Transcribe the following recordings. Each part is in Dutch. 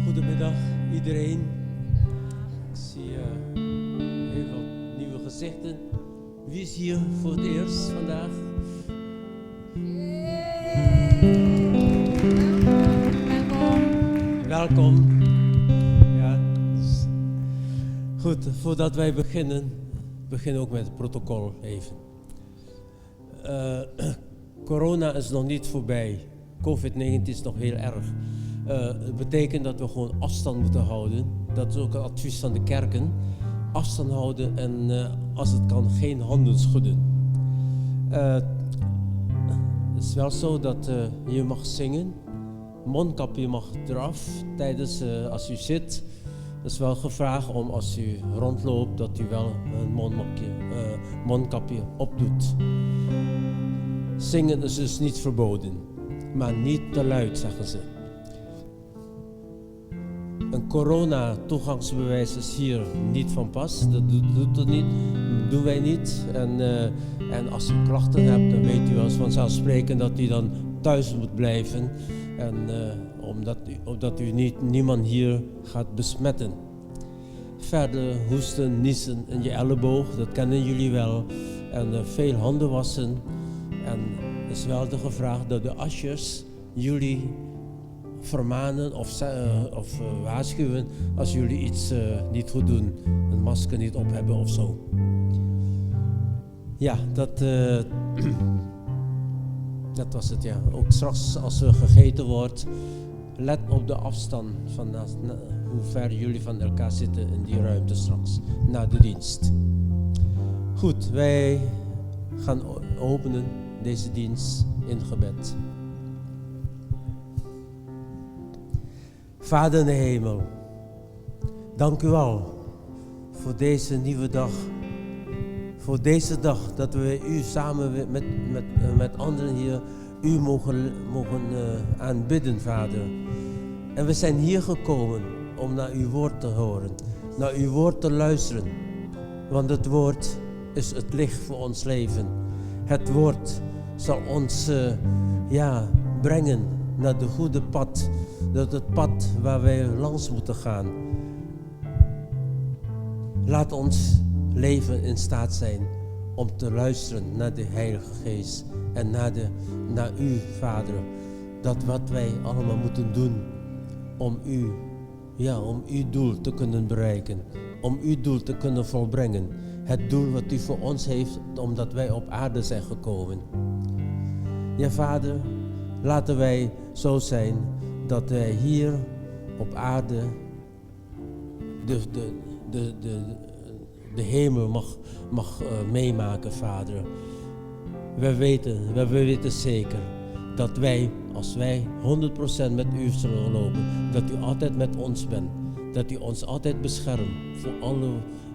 Goedemiddag iedereen. Ik zie heel wat nieuwe gezichten. Wie is hier voor het eerst vandaag? Welkom. Ja. Goed, voordat wij beginnen ook met het protocol even. Corona is nog niet voorbij. COVID-19 is nog heel erg. Het betekent dat we gewoon afstand moeten houden. Dat is ook het advies van de kerken. Afstand houden en als het kan geen handen schudden. Het is wel zo dat je mag zingen. Mondkapje mag eraf tijdens als u zit. Het is wel gevraagd om als u rondloopt dat u wel een mondkapje opdoet. Zingen is dus niet verboden, maar niet te luid, zeggen ze. Een corona-toegangsbewijs is hier niet van pas. Dat doen wij niet. En als u klachten hebt, dan weet u als vanzelfsprekend dat u dan thuis moet blijven. En omdat u niemand hier gaat besmetten. Verder hoesten, niezen in je elleboog, dat kennen jullie wel. En veel handen wassen. En het is wel de gevraagd dat de ushers jullie vermanen of waarschuwen als jullie iets niet goed doen. Een masker niet op hebben of zo. Ja, dat was het, ja. Ook straks als er gegeten wordt, let op de afstand van hoe ver jullie van elkaar zitten in die ruimte straks, na de dienst. Goed, wij gaan openen deze dienst in gebed. Vader in de hemel, dank u wel voor deze nieuwe dag. Voor deze dag dat we u samen met anderen hier u mogen aanbidden, Vader. En we zijn hier gekomen om naar uw woord te horen, naar uw woord te luisteren. Want het woord is het licht voor ons leven. Het woord zal ons brengen naar de goede pad. Dat het pad waar wij langs moeten gaan. Laat ons leven in staat zijn om te luisteren naar de Heilige Geest en naar u, Vader. Dat wat wij allemaal moeten doen om uw doel te kunnen bereiken. Om uw doel te kunnen volbrengen. Het doel wat u voor ons heeft, omdat wij op aarde zijn gekomen. Ja, Vader, laten wij zo zijn dat wij hier op aarde de hemel mag meemaken, Vader. We weten zeker dat wij, als wij 100% met u zullen lopen, dat u altijd met ons bent. Dat u ons altijd beschermt voor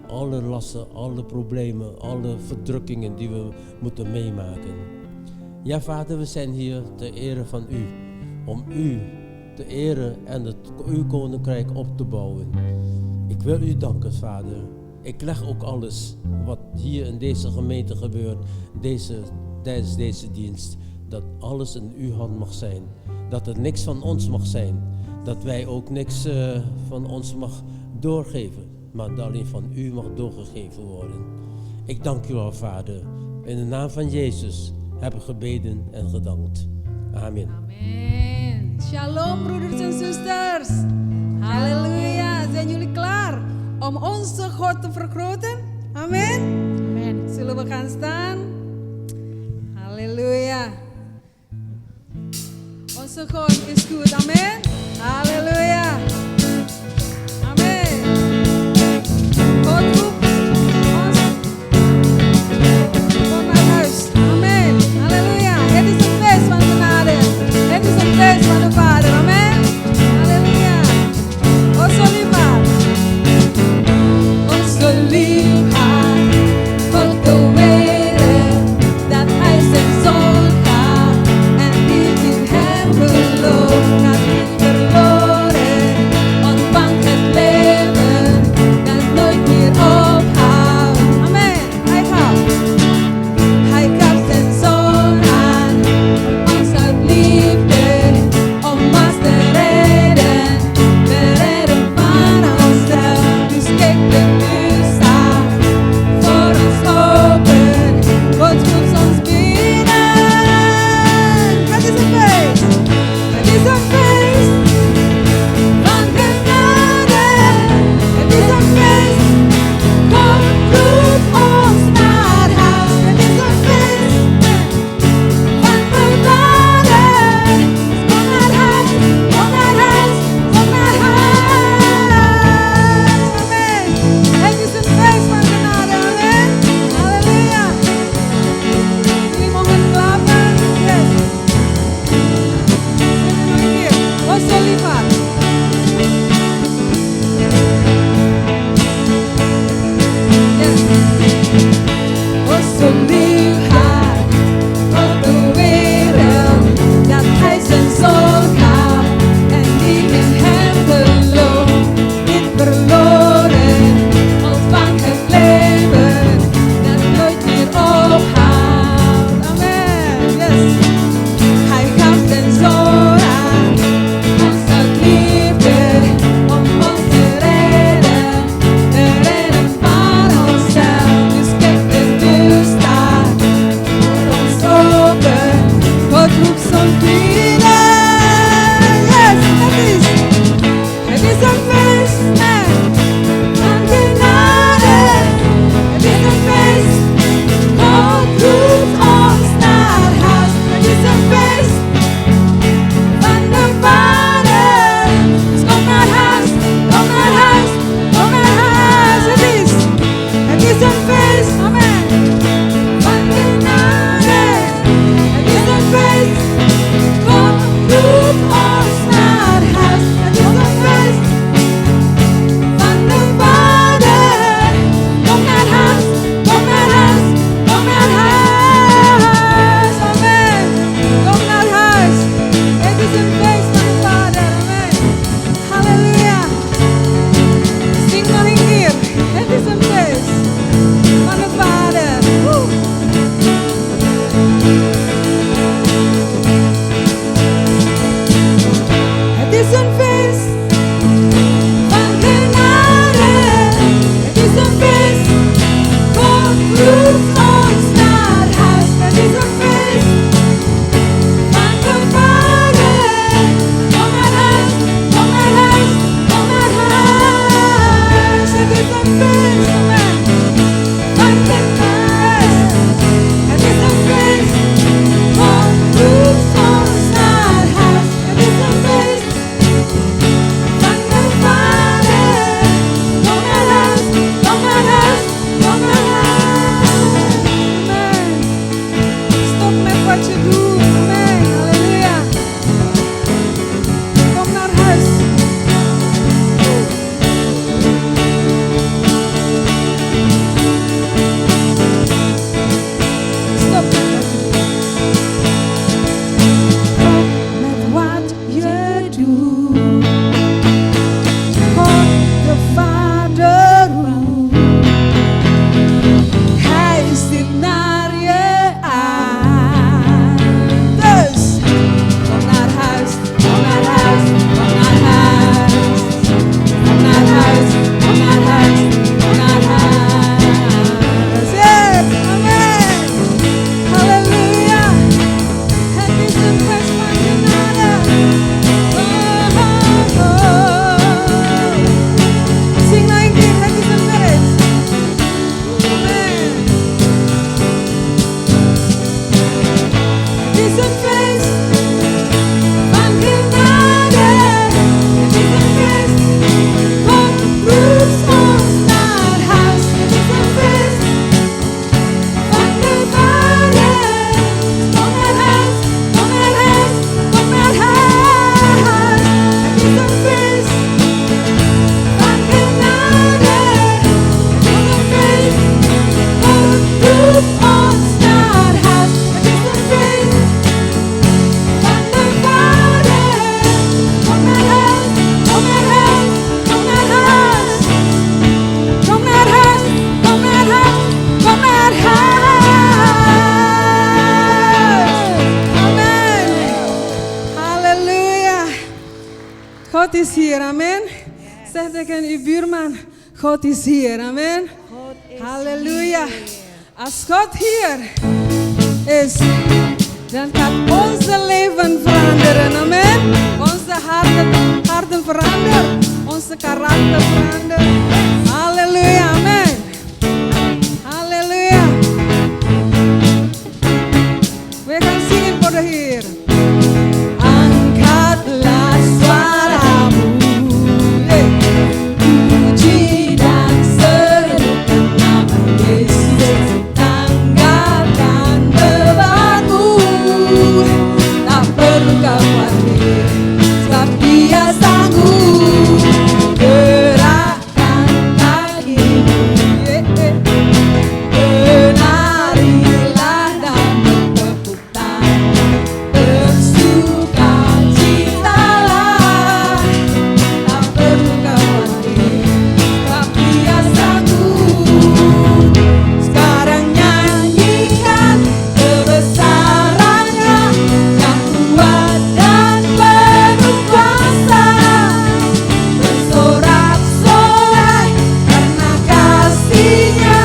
alle lasten, alle problemen, alle verdrukkingen die we moeten meemaken. Ja, Vader, we zijn hier ter ere van u. Om u te eren en uw koninkrijk op te bouwen. Ik wil u danken, Vader. Ik leg ook alles wat hier in deze gemeente gebeurt, tijdens deze dienst, dat alles in uw hand mag zijn. Dat het niks van ons mag zijn. Dat wij ook niks van ons mag doorgeven, maar dat alleen van u mag doorgegeven worden. Ik dank u wel, Vader. In de naam van Jezus hebben we gebeden en gedankt. Amen. Amen. Shalom, broeders en zusters. Halleluja. Zijn jullie klaar om onze God te vergroten? Amen. Amen. Zullen we gaan staan? Halleluja. Onze God is goed. Amen. Halleluja. Amen. God roept ons voor naar huis. Amen. Halleluja. Het is een feest van genade. Het is een feest van de Vader. Amen. Halleluja. Onze liefhebber. Onze liefhebber. Voor de wereld dat hij zijn zoon gaf. En die in hem gelooft. God is hier, amen. Zeg tegen uw buurman, God is hier, amen. Halleluja. Als God hier is, dan gaat onze leven veranderen, amen. Onze harten veranderen, onze karakter veranderen. Halleluja, amen. Halleluja. We gaan zingen voor de Heer. Angkatlah suaramu, puji dan serukan nama Yesus. Tanggalkan bebanmu, tak perlu khawatir, sebab Dia sanggup. Gerakkan kakimu, menarilah dan bertepuk tangan, bersukacitalah, tak perlu khawatir, sebab Dia sanggup. Sekarang nyanyikan kebesarannya yang kuat dan penuh kuasa, bersorak-sorai karena kasih-Nya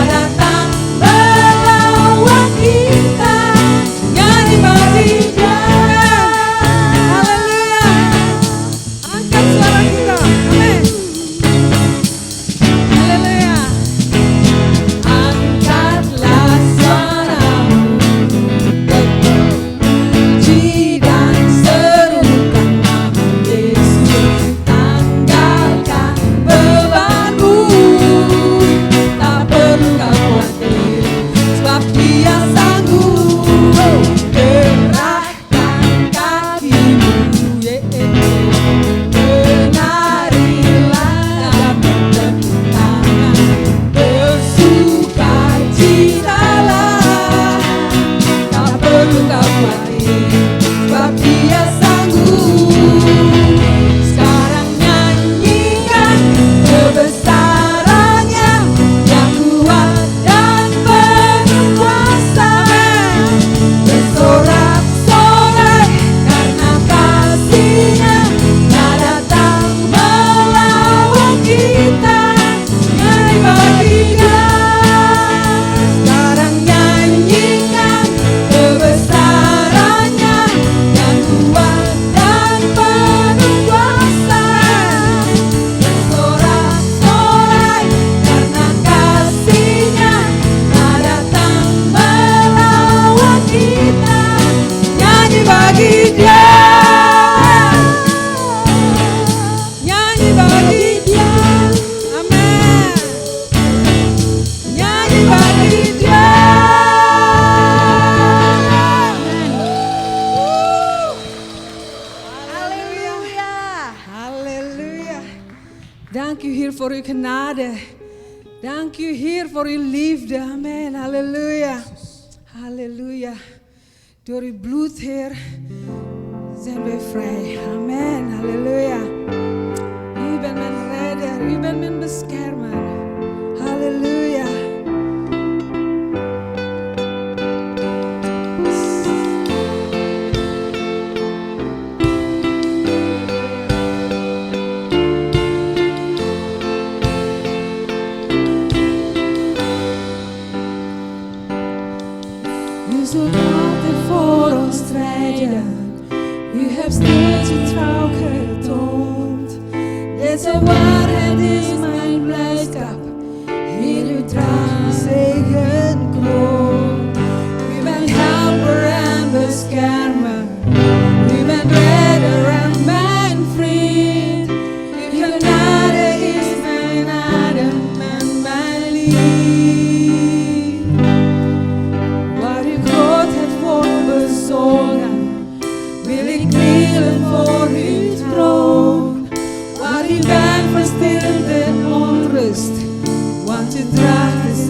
datang melawan kita. Nyanyi bagi Dia. Haleluya. Angkat suara kita. Amin. Haleluya. Angkatlah suaramu, puji dan serukan nama Yesus. Tanggalkan bebanmu, tak perlu khawatir, sebab Dia sanggup. Gerakkan kakimu, menarilah dan bertepuk tangan, bersukacitalah, tak perlu khawatir, sebab Dia sanggup. Sekarang nyanyikan kebesarannya yang kuat dan penuh kuasa, bersorak-sorai karena kasih-Nya datang melawan kita. Nyanyi bagi Dia. Sekarang nyanyikan kebesarannya yang kuat dan penuh kuasa, bersorak-sorai karena kasih-Nya datang melawan kita. Nyanyi bagi Dia. Nyanyi bagi Dia. Amin. Nyanyi bagi Dia. Halleluja. Halleluja. Dank u Heer voor uw genade. Dank u Heer voor uw liefde. Amen. Halleluja. Halleluja. Door uw bloed, Heer, zijn wij vrij. Amen. Halleluja. U bent mijn redder. U bent mijn beschermer. Halleluja. U zult altijd voor ons strijden. U hebt steeds uw trouw getoond. Deze waarheid is mijn blijdschap. Heer, u draagt zegenkroon. U bent helper en beschermer. U bent redder en mijn vriend. Uw genade is mijn adem en mijn lied. Waar uw grootheid wordt bezongen, wil ik knielen voor uw troon. Waar u bent verstilt en onrust, want u draagt de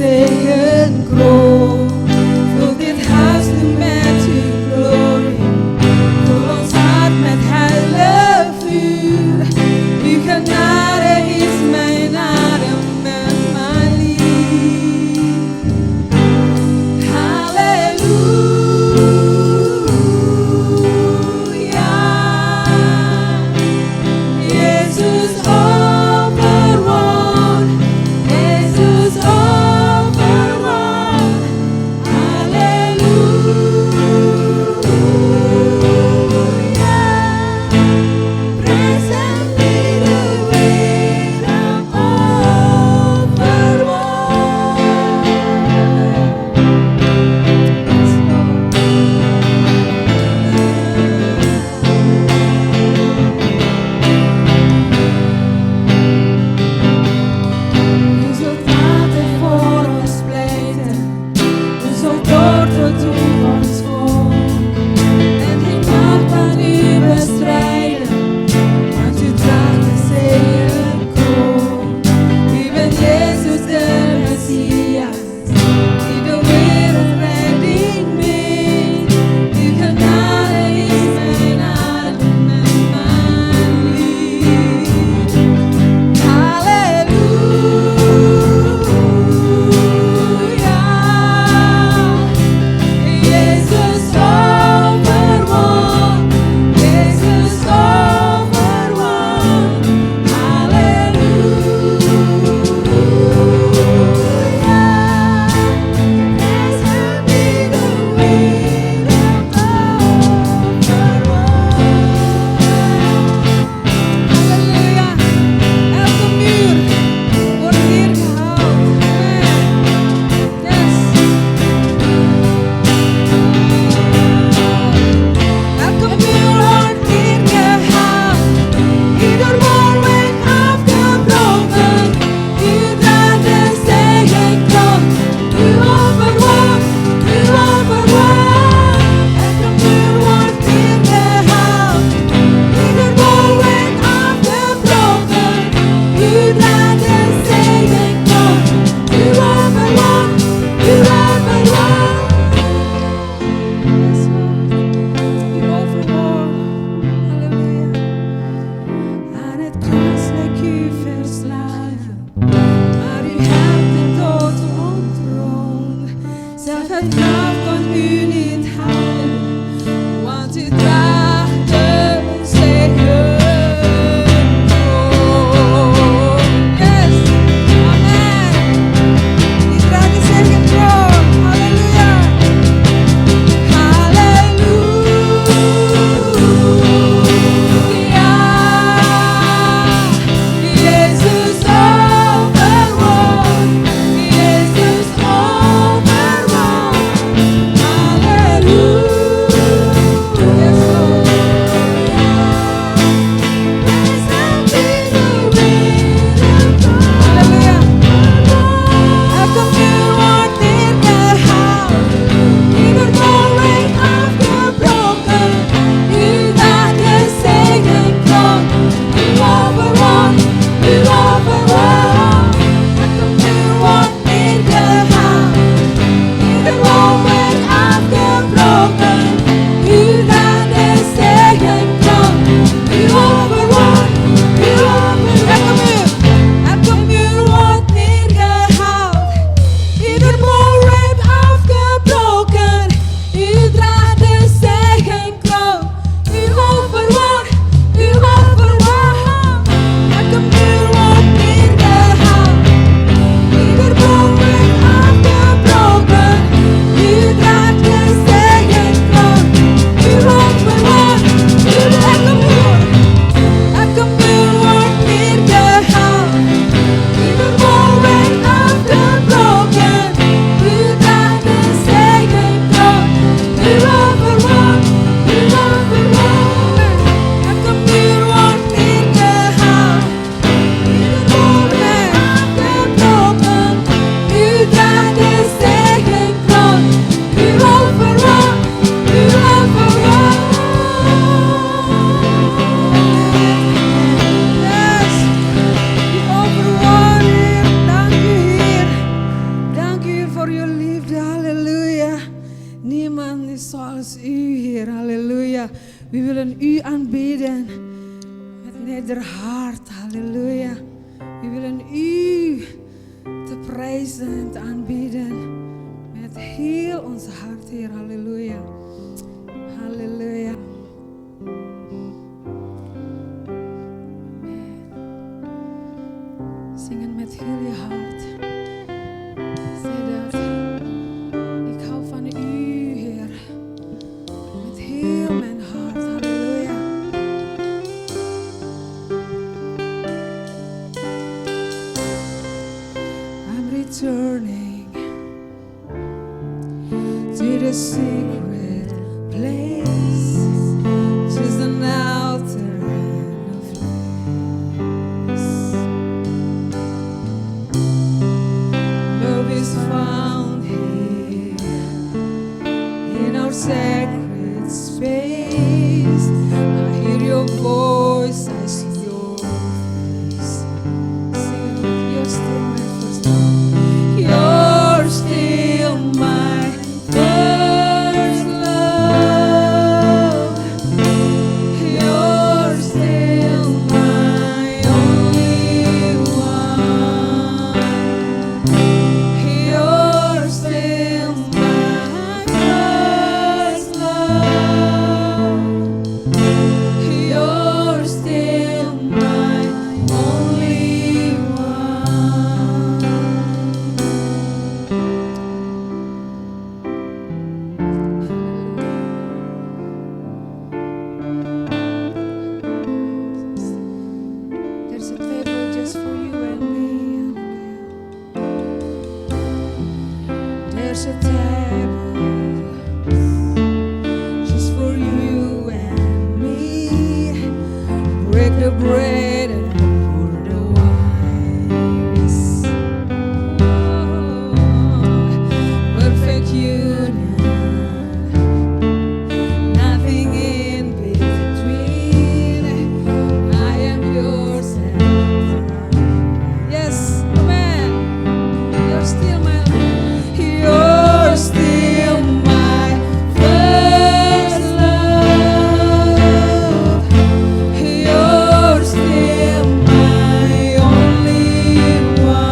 willen u aanbidden met neder hart. Halleluja. We willen u te prijzen en te aanbidden met heel ons hart, Heer. Halleluja. Halleluja. Zingen met heel je hart. Zeg dat. Ik hou van u, Heer. Met heel mijn hart. Halleluja. I'm returning to the secret place. Just an altar and a place. Love is found here in our sacred space. I hear your voice, I see your face. Sing it, you're still my first love. You're still my first love. You're still my only one. You're still my first love. You're still my only one. There's a table just for you and me. There's a table just for you and me. Break the bread and pour the wine. Yes. Oh, perfect union. Nothing in between. I am yours and yes, amen. You're still my love. You're still my first love. You're still my only one.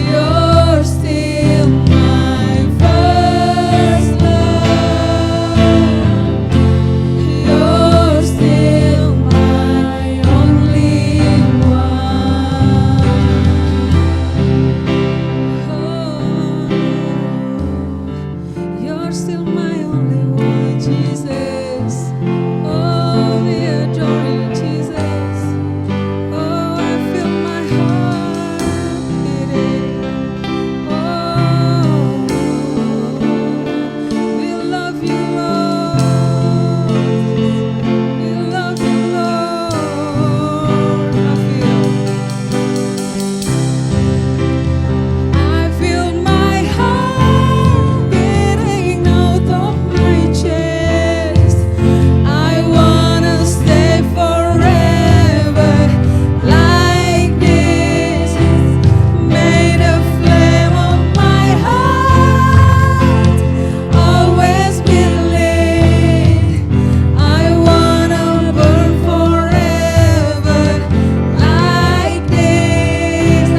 You're still my first love. You're still my only one. Oh, you're still my only one, Jesus. Oh, we adore you, Jesus. Oh, I feel my heart beating. Oh, we love you, Lord. We love you, Lord. I feel my heart beating out of my chest. I wanna stay forever like this. May the flame of my heart always be lit. I wanna burn forever like this.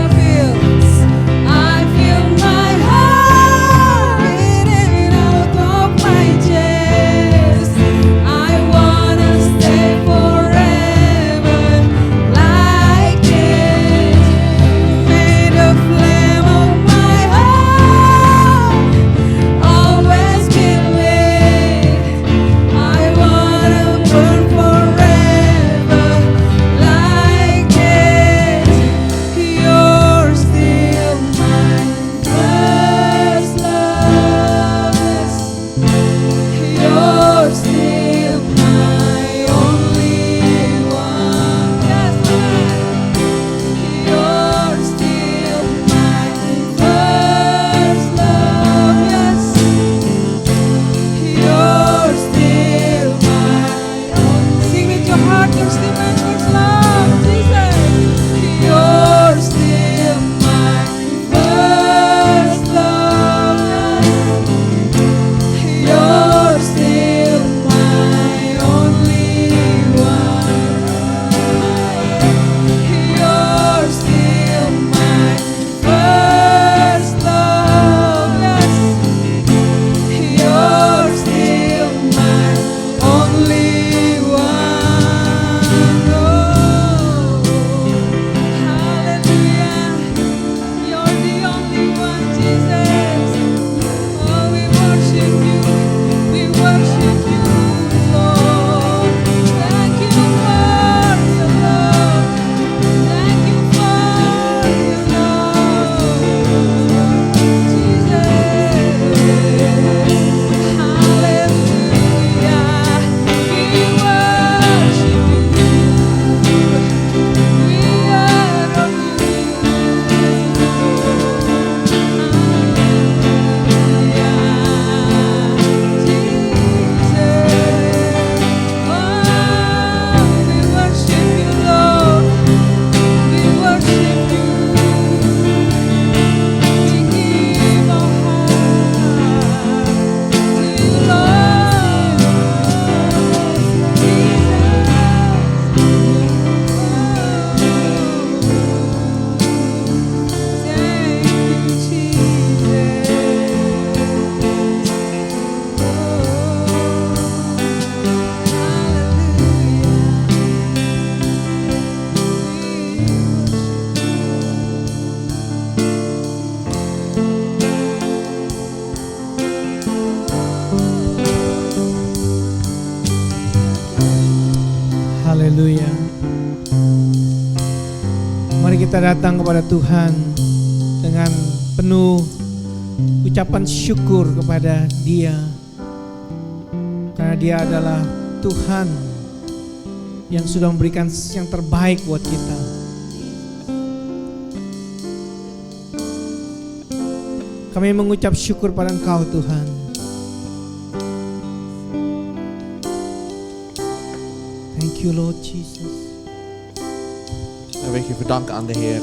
I feel my heart beating out of my chest. I wanna stay forever like this. May the flame of my heart always be lit. I wanna burn forever like this. You're still my first love. You're still my only one. Yes, you're still my first love. Yes, you're still my only. Sing with your heart. You're still my first love, Jesus. You're still my first love. You're still Mari kita datang kepada Tuhan dengan penuh ucapan syukur kepada Dia, karena Dia adalah Tuhan yang sudah memberikan yang terbaik buat kita. Kami mengucap syukur pada Engkau Tuhan. Thank you Lord Jesus. Dan wil ik je bedanken aan de Heer.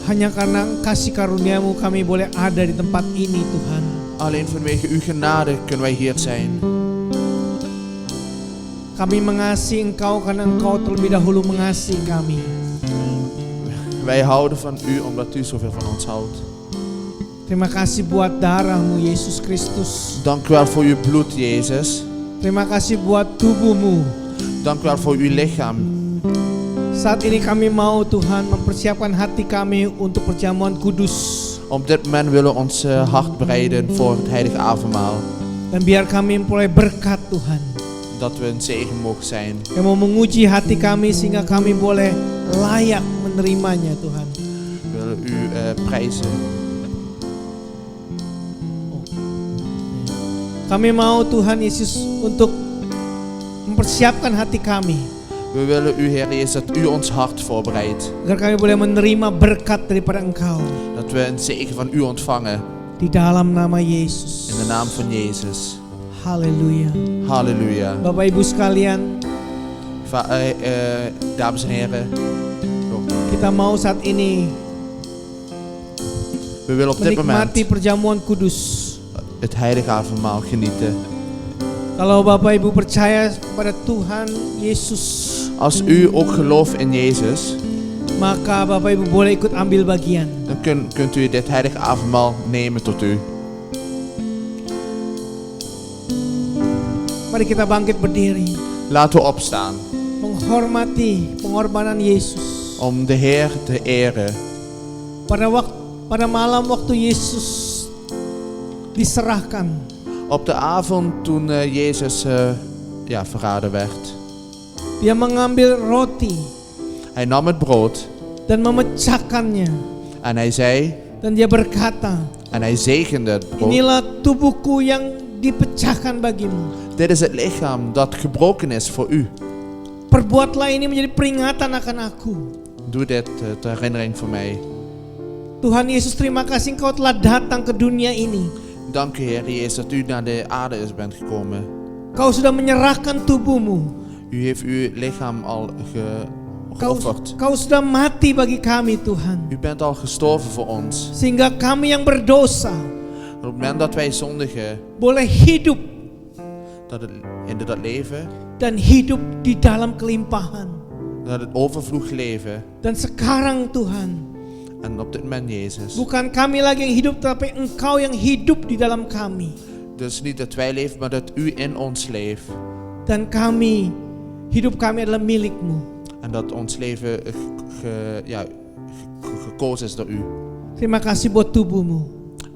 Hanya karena kasih karunia-Mu kami boleh ada di tempat ini Tuhan. Alleen vanwege uw genade kunnen wij hier zijn. Kami mengasihi Engkau karena Engkau terlebih dahulu mengasihi kami. Wij houden van u omdat u zoveel van ons houdt. Terima kasih buat darah-Mu Yesus Kristus. Dank u wel voor uw bloed, Jezus. Terima kasih buat tubuh-Mu. Dank u wel voor uw lichaam. Saat ini kami mau Tuhan mempersiapkan hati kami untuk perjamuan kudus. Op dit moment willen we ons hart bereiden voor het heilige avondmaal. Dan biar kami memperoleh berkat Tuhan. Dat we een zegen mogen zijn. Yang mau menguji hati kami sehingga kami boleh layak menerimanya Tuhan. We willen u prijzen. Kami mau Tuhan Yesus untuk mempersiapkan hati kami. We willen u, Heer Jezus, dat u ons hart voorbereidt. Agar kami boleh menerima berkat daripada Engkau. Dat we een zegen van u ontvangen. Di dalam nama Yesus. In de naam van Jezus. Halleluja. Halleluja. Bapak Ibu sekalian, dames en heren. kita mau saat ini We willen op dit moment menikmati perjamuan kudus. het heilige avondmaal genieten. Kalau Bapak Ibu percaya kepada Tuhan Yesus, Als u ook gelooft in Jezus, maka Bapak Ibu boleh ikut ambil bagian. dan kunt u dit heilige avondmaal nemen tot u. Mari kita bangkit berdiri, Laten we opstaan menghormati pengorbanan Yesus. om de Heer te eren. Pada malam waktu Yesus diserahkan, Op de avond toen Jezus verraden werd. Dia mengambil roti Hij nam het brood dan memecahkannya. en hij zei, Dan dia berkata, en hij zegende het brood. inilah tubuhku yang dipecahkan bagimu. Dit is het lichaam dat gebroken is voor u. Perbuatlah ini menjadi peringatan akan aku. Doe dit ter herinnering voor mij. Tuhan Yesus, terima kasih Engkau telah datang ke dunia ini. Dank u, Heer Jezus, dat u naar de aarde bent gekomen. Kau sudah menyerahkan tubuhmu. U heeft uw lichaam al geofferd. Kau sudah mati bagi kami Tuhan. U bent al gestorven voor ons. Sehingga kami yang berdosa Op het moment dat wij zondigen, boleh hidup in dat leven, dan hidup di dalam kelimpahan. dat het overvloed leven. Dan sekarang Tuhan, En op dit moment, Jezus. bukan kami lagi yang hidup, tapi Engkau yang hidup di dalam kami. Dus niet dat wij leven, maar dat u in ons leeft. Dan hidup kami adalah milik-Mu. En dat ons leven gekozen is door u. Terima kasih buat tubuh-Mu.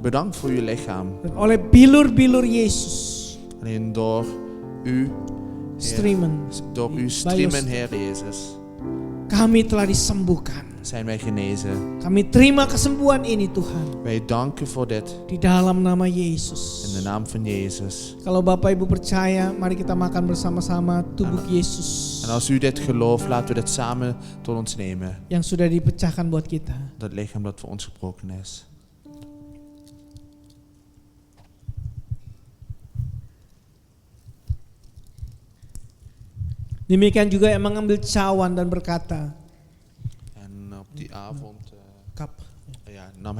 Bedankt voor uw lichaam. Dan oleh bilur-bilur Yesus, Alleen door u, streamen, door uw streamen, Heer Jezus, kami telah disembuhkan. zijn wij genezen. Kami terima kesembuhan ini Tuhan. Wij danken voor dit. Di dalam nama Yesus. In de naam van Jezus. Kalau Bapak Ibu percaya, mari kita makan bersama-sama tubuh Yesus. En als u dit gelooft, laten we dit samen tot ons nemen. Yang sudah dipecahkan buat kita. Dat lichaam dat voor ons gebroken is. Demikian juga yang mengambil cawan dan berkata, En op die avond kap. nam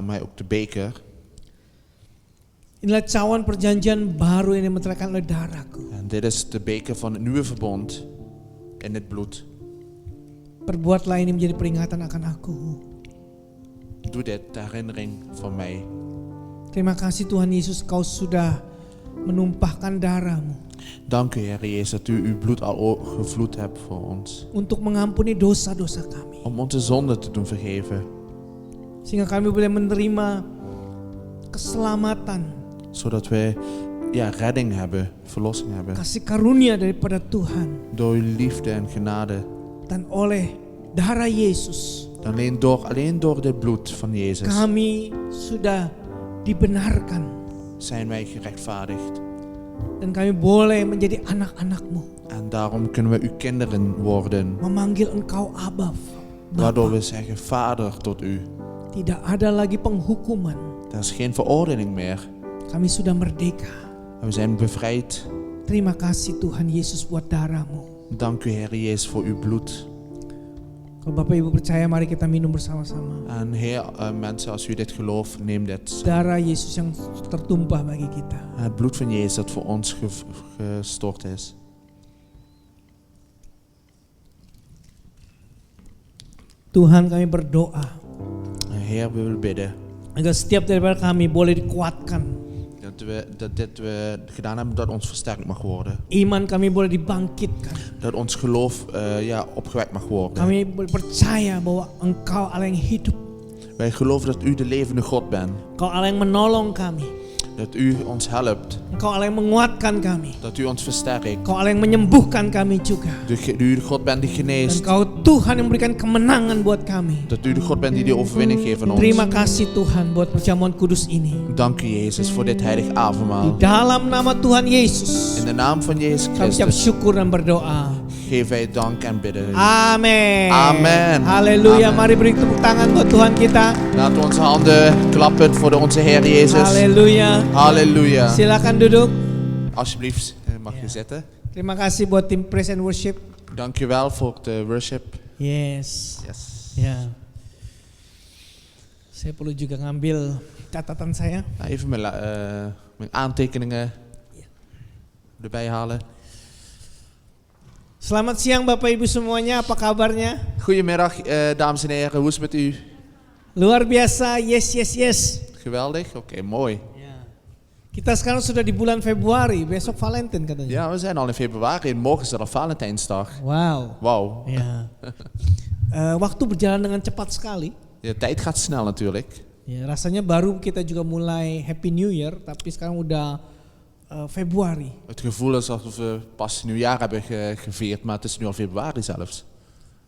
hij ook de beker. Inilah cawan perjanjian baru yang dimeteraikan oleh darahku. En dit is de beker van het nieuwe verbond in het bloed. Perbuatlah ini menjadi peringatan akan aku. Doe dit ter herinnering van mij. Terima kasih Tuhan Yesus, Kau sudah menumpahkan darah-Mu Dank u, Heer Jezus, dat u uw bloed al gevloed hebt voor ons. untuk mengampuni dosa-dosa kami. Om onze zonde te doen vergeven. Sehingga kami boleh menerima keselamatan Zodat wij redding hebben, verlossing hebben. kasih karunia daripada Tuhan, Door uw liefde en genade. dan oleh darah Yesus Alleen door het bloed van Jezus kami sudah dibenarkan zijn wij gerechtvaardigd. dan kami boleh menjadi anak-anak-Mu, En daarom kunnen we uw kinderen worden. memanggil Engkau Abba, Waardoor Bapa. we zeggen Vader tot u. Tidak ada lagi penghukuman, Er is geen veroordeling meer. kami sudah merdeka. En we zijn bevrijd. Terima kasih Tuhan Yesus buat darah-Mu. Dank u Heer Jezus voor uw bloed. Kalau Bapak Ibu percaya, mari kita minum bersama-sama. En Heer, mensen, als u dit gelooft, neem dit. Darah Yesus yang tertumpah bagi kita. Het bloed van Jezus dat voor ons gestort is. Tuhan, kami berdoa Heer, we willen bidden agar setiap daripada kami boleh dikuatkan. dat dit we gedaan hebben, dat ons versterkt mag worden. Iman kami boleh dibangkitkan. Dat ons geloof opgewekt mag worden. Kami boleh percaya bahwa Engkau Allah yang hidup. Wij geloven dat u de levende God bent. Engkau Allah yang menolong kami. Dat u ons helpt. Engkau Allah yang menguatkan kami. Dat u ons versterkt. Engkau Allah yang menyembuhkan kami juga. U de God bent die geneest. Engkau Tuhan yang memberikan kemenangan buat kami. Dat u de God bent die de overwinning geeft aan ons. Terima kasih Tuhan buat perjamuan kudus ini. Dank u Jezus voor dit heilig Di avondmaal. dalam nama Tuhan Yesus, In de naam van Jezus kami ucap Christus syukur dan berdoa. geef wij dank en bidden. Amin. Amen. Haleluya. Amen. Mari beri tepuk tangan buat Tuhan kita. Laten we onze handen klappen voor onze Heer Jezus. Haleluya. Halleluja. Silakan duduk. Alsjeblieft, mag je zitten. Terima kasih buat tim Praise and Worship. Dank je wel voor de worship. Yes. Yes. Ya. Saya perlu juga ngambil catatan saya. Nou, even mijn aantekeningen erbij halen. Selamat siang Bapak Ibu semuanya, apa kabarnya? Goedemiddag, dames en heren. Hoe is het met u? Luar biasa, yes, yes, yes. Geweldig? Oké, mooi. Ya. Kita sekarang sudah di bulan Februari, besok Valentine katanya. Ja, we zijn al in februari en morgen is er al Valentijnsdag. Wow. Wauw. Ya. Waktu berjalan dengan cepat sekali. De tijd gaat snel natuurlijk. Ya, rasanya baru kita juga mulai Happy New Year, tapi sekarang udah Februari. Het gevoel is alsof we pas nieuwjaar hebben gevierd, maar het is nu al februari zelfs.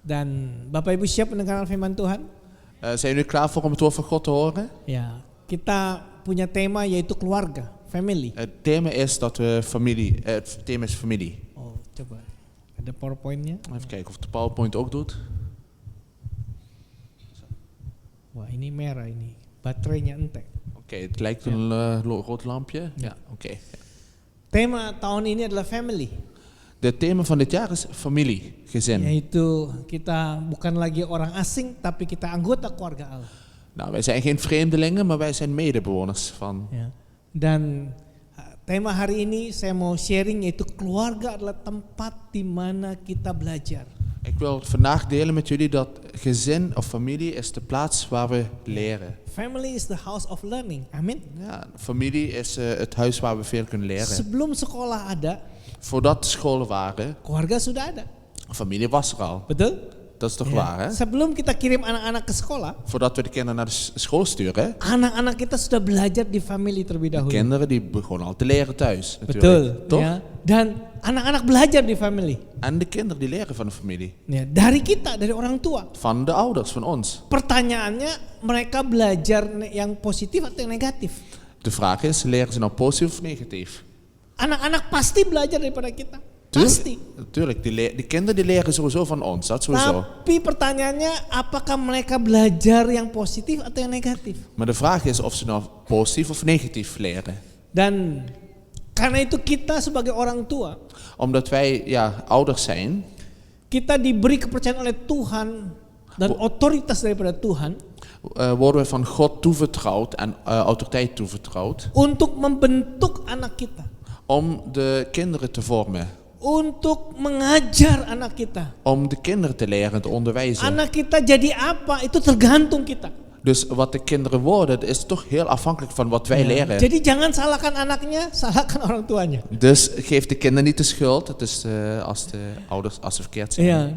Dan Bapak Ibu siap mendengarkan firman Tuhan? Zijn jullie klaar voor om het woord van God te horen? Ya, kita punya tema yaitu keluarga, family. Het thema is dat we familie, het thema is familie. Oh, coba. Ada PowerPoint-nya? Even kijken of de PowerPoint ook doet. Wah, ini merah ini. Baterainya entek. Oké, het lijkt een rood lampje. Ja, oké. Tema tahun ini adalah family. Het thema van dit jaar is familie, gezin. Yaitu kita bukan lagi orang asing, tapi kita anggota keluarga Allah. Nou, wij zijn geen vreemdelingen, maar wij zijn medebewoners van. Ya. Dan tema hari ini saya mau sharing yaitu keluarga adalah tempat di mana kita belajar. Ik wil vandaag delen met jullie dat gezin of familie is de plaats waar we leren. Family is the house of learning. Amin. Ja, familie is het huis waar we veel kunnen leren. Sebelum sekolah ada, Voordat de scholen waren, keluarga sudah ada. familie was er al. Betul? Dat is toch Ya. waar, hè? Sebelum kita kirim anak-anak ke sekolah, Voordat we de kinderen naar de school sturen, anak-anak kita sudah belajar di family terlebih dahulu. kinderen die begonnen al te leren thuis. Betul, Natuurlijk, toch? ya. Dan anak-anak belajar di family. En de kinderen die leren van de familie. Ya, dari kita, dari orang tua. Van de ouders, van ons. Pertanyaannya, mereka belajar yang positif atau yang negatif? De vraag is, leren ze nou positief of negatief? Anak-anak pasti belajar daripada kita. Pasti. Tuurlijk, die kinderen die leren sowieso van ons, dat sowieso. Tapi pertanyaannya, apakah mereka belajar yang positif atau yang negatif? Maar de vraag is of ze nou positief of negatief leren. Dan karena itu kita sebagai orang tua, Omdat wij ouders zijn, kita diberi kepercayaan oleh Tuhan dan otoritas daripada Tuhan worden we van God toevertrouwd en autoriteit toevertrouwd. untuk membentuk anak kita, Om de kinderen te vormen. untuk mengajar anak kita. Om de kinderen te leren, te onderwijzen. Anak kita jadi apa, itu tergantung kita. Dus wat de kinderen worden, dat is toch heel afhankelijk van wat wij leren. Jadi jangan salahkan anaknya, salahkan orang tuanya. Dus geef de kinderen niet de schuld. Het is als de ouders als ze verkeerd zijn. Ya,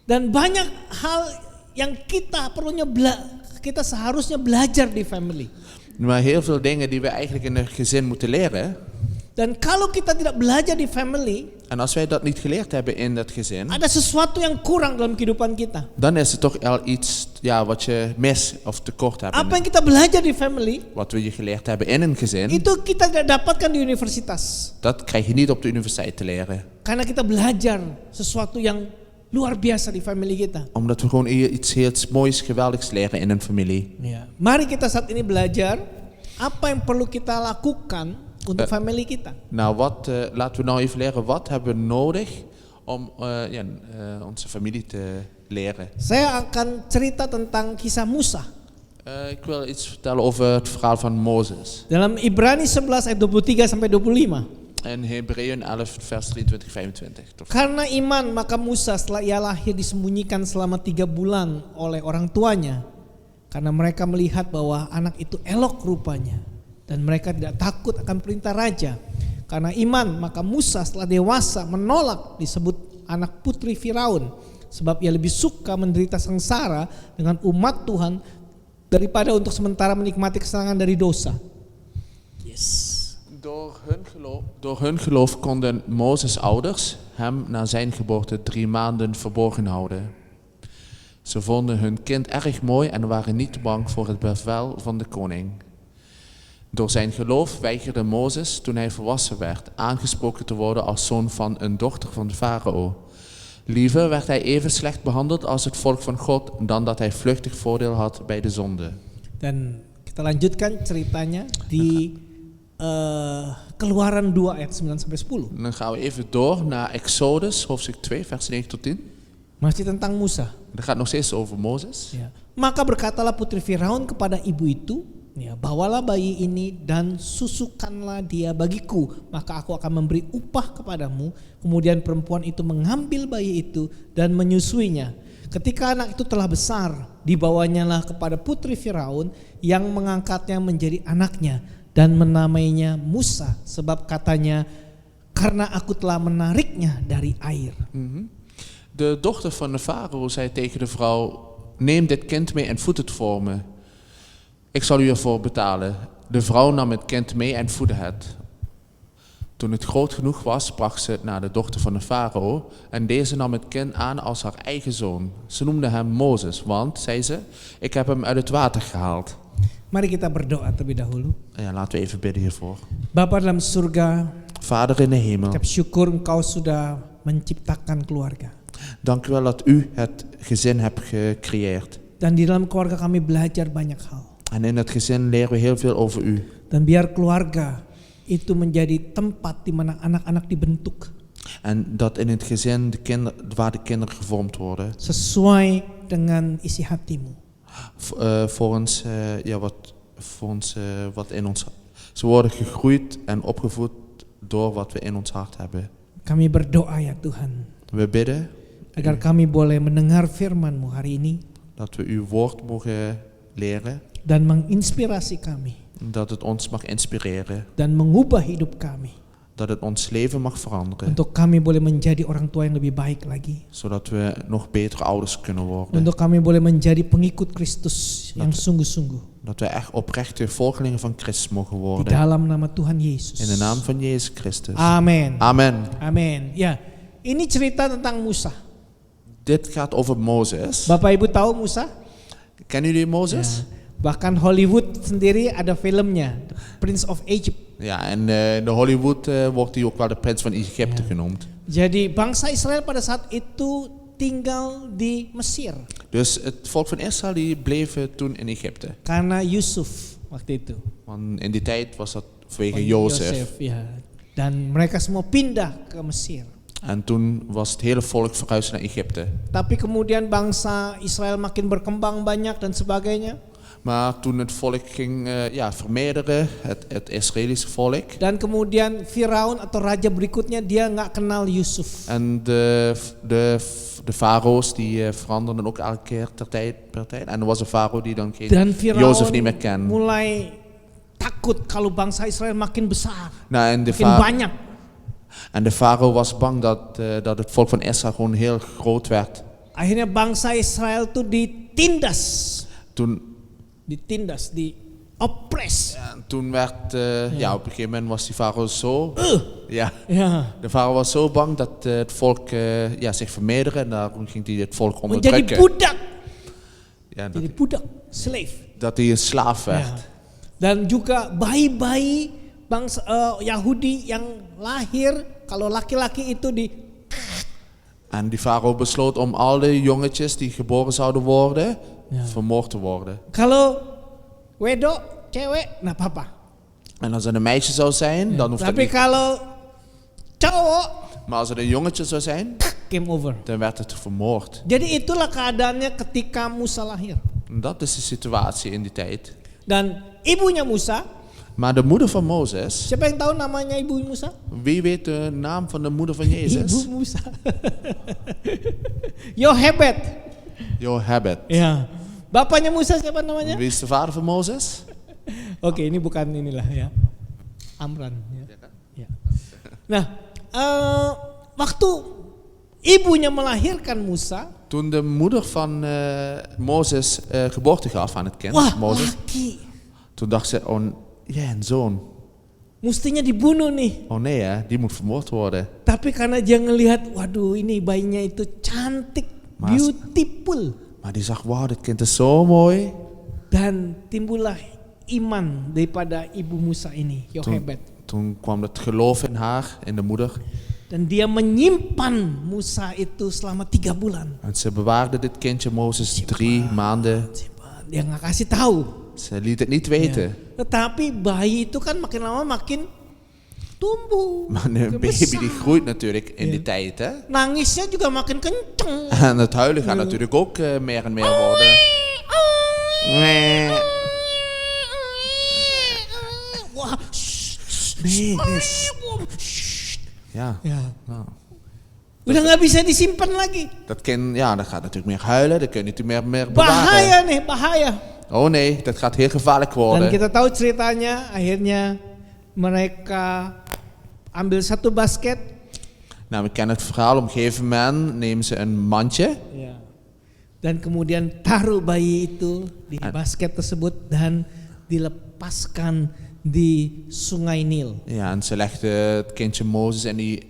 dan banyak hal yang kita seharusnya belajar di family. Maar heel veel dingen die we eigenlijk in een gezin moeten leren. Dan kalau kita tidak belajar di family, En als wij dat niet geleerd hebben in dat gezin, ada sesuatu yang kurang dalam kehidupan kita. dan is het toch al iets wat je mis of tekort hebt. Apa yang kita belajar di family, Wat we je geleerd hebben in een gezin, itu kita tidak dapatkan di universitas. dat krijg je niet op de universiteit te leren. Karena kita belajar sesuatu yang luar biasa di family kita. Omdat we gewoon iets heel moois, geweldigs leren in een familie. Ya. Mari kita saat ini belajar apa yang perlu kita lakukan untuk family kita. Nou, laten we nou even leren, wat hebben we nodig om onze familie te leren. Saya akan cerita tentang kisah Musa. Ik wil iets vertellen over het verhaal van Mozes. Dalam Ibrani 11 ayat 23 sampai 25. In Hebreeën 11 vers 23-25. Karena iman maka Musa setelah ia lahir disembunyikan selama 3 bulan oleh orang tuanya. Karena mereka melihat bahwa anak itu elok rupanya. Dan mereka tidak takut akan perintah raja. Karena iman maka Musa setelah dewasa menolak disebut anak putri Firaun. Sebab ia lebih suka menderita sengsara dengan umat Tuhan daripada untuk sementara menikmati kesenangan dari dosa. Yes. Door hun geloof konden Mozes' ouders hem na zijn geboorte 3 maanden verborgen houden. Ze vonden hun kind erg mooi en waren niet bang voor het bevel van de koning. Door zijn geloof weigerde Mozes, toen hij volwassen werd, aangesproken te worden als zoon van een dochter van de farao. Liever werd hij even slecht behandeld als het volk van God dan dat hij vluchtig voordeel had bij de zonde. Dan kita lanjutkan ceritanya di Keluaran 2 ayat 9 sampai 10. Dan gaan we even door naar Exodus, hoofdstuk 2, vers 9 tot 10. Masih tentang Musa. Dat gaat nog steeds over Mozes. Ya. Maka berkatalah putri Firaun kepada ibu itu, ya, bawalah bayi ini dan susukanlah dia bagiku, maka aku akan memberi upah kepadamu. Kemudian perempuan itu mengambil bayi itu dan menyusuinya. Ketika anak itu telah besar, dibawanyalah kepada putri Firaun yang mengangkatnya menjadi anaknya dan menamainya Musa, sebab katanya, karena aku telah menariknya dari air. De dochter van de farao zei tegen de vrouw, neem dit kind mee en voed het voor me. Ik zal u ervoor betalen. De vrouw nam het kind mee en voedde het. Toen het groot genoeg was, bracht ze het naar de dochter van de farao en deze nam het kind aan als haar eigen zoon. Ze noemde hem Mozes, want, zei ze, ik heb hem uit het water gehaald. Mari kita berdoa terlebih dahulu. Ja, laten we even bidden hiervoor. Bapa dalam surga, Vader in de hemel, ik heb syukur Engkau sudah menciptakan keluarga. dank u wel dat u het gezin hebt gecreëerd. Dan di dalam keluarga kami belajar banyak hal. En in het gezin leren we heel veel over u. Dan biar keluarga itu menjadi tempat di mana anak-anak dibentuk. En dat in het gezin waar de kinderen gevormd worden. Sesuai dengan isi hatimu. Volgens wat in ons. Ze worden gegroeid en opgevoed door wat we in ons hart hebben. Kami berdoa ya Tuhan. We bidden Agar kami boleh mendengar firman-Mu hari ini. dat we uw woord mogen leren. Dan menginspirasi kami. Dat het ons mag inspireren. Dan mengubah hidup kami. Dat het ons leven mag veranderen. Untuk kami boleh menjadi orang tua yang lebih baik lagi. Zodat we nog betere ouders kunnen worden. Untuk kami boleh menjadi pengikut Kristus yang sungguh-sungguh. Dat we echt oprechte volgelingen van Christus mogen Di worden. dalam nama Tuhan Yesus. In de naam van Jezus Christus. Amin. Amen. Amin. Ya, ini cerita tentang Musa. Dit gaat over Mozes. Bapak Ibu tahu Musa? Kennen jullie Mozes? Ya. Bahkan Hollywood sendiri ada filmnya, The Prince of Egypt. Ja, en in de Hollywood wordt hij ook wel de prins van Egypte genoemd. Jadi bangsa Israel pada saat itu tinggal di Mesir. Dus het volk van Israël die bleven toen in Egypte. Karena Yusuf waktu itu. Want in die tijd was dat vanwege Jozef. Ya. Dan mereka semua pindah ke Mesir. En toen was het hele volk verhuisd naar Egypte. Tapi kemudian bangsa Israel makin berkembang banyak dan sebagainya. Maar toen het volk ging vermeerderen, het Israëlische volk. Dan kemudian Firaun atau raja berikutnya dia nggak kenal Yusuf. En de farao's die veranderden ook elke keer per tijd. En er was een farao die dan geen Jozef niet meer kende. Mulai takut kalau bangsa Israel makin besar, Nou, en makin banyak. En de farao was bang dat het volk van Israël gewoon heel groot werd. Akhirnya bangsa Israel tuh ditindas, Toen dioper oppressed. Ja, en toen werd, ja, op een gegeven moment was die farao zo, ja, Ya. de farao was zo bang dat het volk ja, zich vermeerderde en daarom ging hij het volk Menjadi onderdrukken. budak. Ja, Jadi budak, slave. dat hij een slaaf werd. Ya. Dan juga bayi-bayi bangsa Yahudi yang lahir, kalau laki-laki itu En die farao besloot om alle jongetjes die geboren zouden worden, vermoord te worden. kalau wedok, cewek, nggak apa-apa. En als het een meisje zou zijn, dan hoeft dat Tapi niet. kalau cowok, Maar als het een jongetje zou zijn, game over. dan werd het vermoord. Jadi itulah keadaannya ketika Musa lahir. En dat is de situatie in die tijd. Dan ibunya Musa, Maar de moeder van Mozes, siapa yang tahu namanya ibu Musa? wie weet de naam van de moeder van Ibu Jezus? Musa. Yohebed. Jochebed. Ya. Bapaknya Musa siapa namanya? Wie is de vader van Mozes? Oke, ini bukan inilah ya. Amran. Ya. Nah, waktu ibunya melahirkan Musa, Toen de moeder van Mozes geboorte gaf aan het kind, wah, Mozes, mati. toen dacht ze, oh ja, een zoon. Mestinya dibunuh nih. Oh nee hè, die moet vermoord worden. Tapi karena dia ngelihat, waduh ini bayinya itu cantik, Mas- beautiful. Maar die zag, wauw, dit kind is zo mooi. Dan timbullah iman daripada ibu Musa ini, Yochebed. Toen kwam het geloof in haar, in de moeder. Dan dia menyimpan Musa itu selama 3 bulan. En ze bewaarde dit kindje Mozes 3 maanden. Dia nggak kasih tahu. Ze liet het niet weten. Tetapi bayi itu kan makin lama makin tumbuh. Maar een baby die groeit natuurlijk in die tijd. Hè? Nangisnya juga makin kenceng. En het huilen gaat natuurlijk ook meer en meer worden. Nee. Wah, Nee, nee. shh. Ja. Ya. Nou, Udah nggak bisa disimpan lagi. dat kind, ja, dat gaat natuurlijk meer huilen. Dat kun je niet meer bewaren. Bahaya nih, bahaya. Oh nee, dat gaat heel gevaarlijk Dan worden. kita tahu ceritanya, akhirnya mereka ambil satu basket. Nou, we kennen het verhaal. Op een gegeven moment nemen ze een mandje. Ya. Dan kemudian taruh bayi itu di basket tersebut dan dilepaskan di sungai Nil. Ja, en ze legde het kindje Mozes in die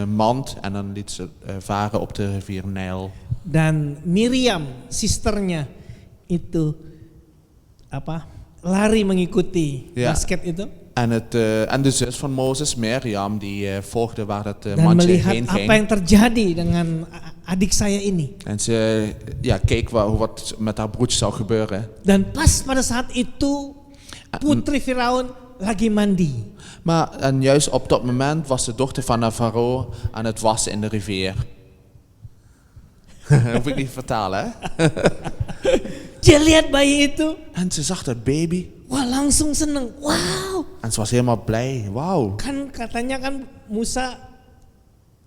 mand. En dan liet ze varen op de rivier Nijl. Dan Miriam, sisternya itu lari mengikuti Ja. basket itu En de zus van Mozes, Mirjam, die volgde waar dat dan mandje melihat heen apa ging. yang terjadi dengan adik saya ini. En ze keek wat met haar broertje zou gebeuren. Dan pas pada saat itu putri Firaun lagi mandi. En juist op dat moment was de dochter van de farao aan het wassen in de rivier. Hoef ik niet te vertalen, hè? Dia lihat bayi itu, En ze zag dat baby. wah langsung seneng. Wow, En ze was helemaal blij. Wauw. kan katanya kan Musa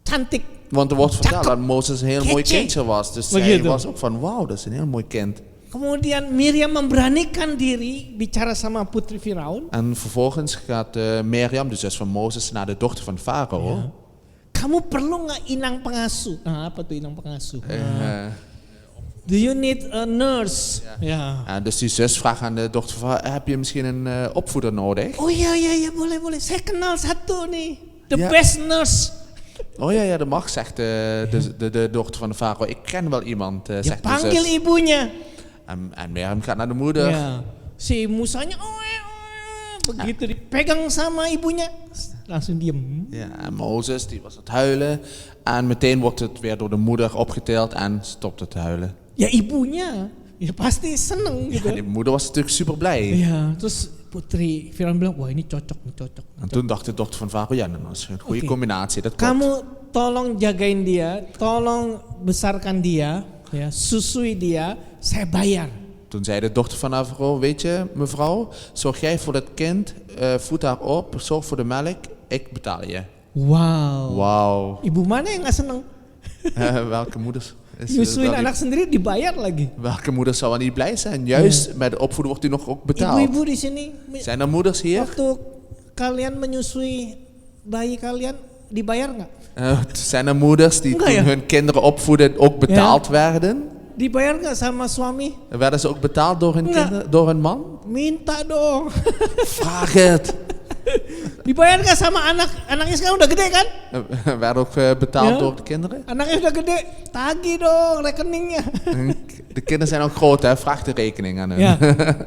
cantik. Want er wordt verteld Cakep. dat Mozes een heel mooi Kece. kindje was. Dus zij Begitu. was ook van, wauw, dat is een heel mooi kind. Kemudian Miriam memberanikan diri bicara sama putri Firaun. En vervolgens gaat Mirjam, de zus van Mozes, naar de dochter van Farao. Kamu perlu nggak inang pengasuh? Nah, apa tuh inang pengasuh? Eh, Do you need a nurse? Ja. en dus die zus vraagt aan de dochter van, heb je misschien een opvoeder nodig? Oh ja, boleh. Saya kenal satu nih, the Ja. best nurse. Oh ja, dat mag, zegt de dochter van de Farao. Ik ken wel iemand, Dia zegt de panggil zus. ibunya. En Mirjam gaat naar de moeder. Ya. Si Musanya, begitu dipegang sama ibunya, langsung diem. Ja, en Mozes die was aan het huilen. En meteen wordt het weer door de moeder opgetild en stopt het te huilen. Ya ibunya, ya pasti seneng gitu. En die moeder was natuurlijk super blij. Ya, terus putri Firaun bilang, wah ini cocok. En toen dacht de dochter van Farao, ja, dat is een goede Oké. combinatie. Dat klopt. Kamu tolong jagain dia, tolong besarkan dia, ya, susui dia, saya bayar. Toen zei de dochter van haar vrouw, weet je mevrouw, zorg jij voor dat kind, voed haar op, zorg voor de melk, ik betaal je. Wow. Wauw. Ibu mana yang nggak seneng? Welke moeder is Nyusuin dat anak niet- sendiri dibayar lagi. Welke moeder zou er niet blij zijn? Juist met de opvoeden wordt u nog ook betaald. Ibu-ibu di sini, Zijn er moeders hier? waktu kalian menyusui bayi kalian dibayar nggak? Zijn er moeders die Enggak toen ya? hun kinderen opvoeden ook betaald werden? Dibayar nggak sama suami? Werden ze ook betaald door hun, Enggak. door hun man? Minta dong. Vraag het. Dibayar nggak sama anak? Anaknya sekarang udah gede kan? Werden ook betaald Ja. door de kinderen? Anaknya udah gede, tagih dong rekeningnya. De kinderen zijn ook groot, hè? Vraag de rekening aan hun. Ya.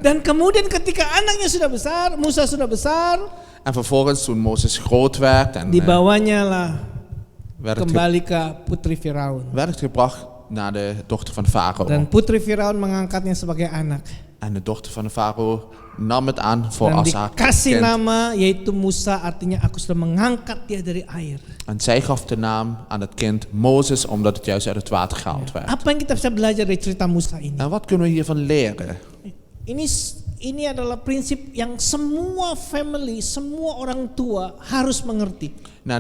Dan kemudian ketika anaknya sudah besar, Musa sudah besar, En vervolgens toen Mozes groot werd en dibawanya lah werd, het kembali ke putri Firaun. werd het gebracht naar de dochter van de farao. Dan putri Firaun mengangkatnya sebagai anak. En de dochter van de farao nam het aan voor Dan als haar dikasih kind. nama yaitu Musa, artinya aku sudah mengangkat dia dari air. En zij gaf de naam aan het kind Mozes, omdat het juist uit het water gehaald werd. Apa yang kita bisa belajar dari cerita Musa ini? En wat kunnen we hiervan leren? Ini adalah prinsip yang semua family, semua orang tua harus mengerti. Nou,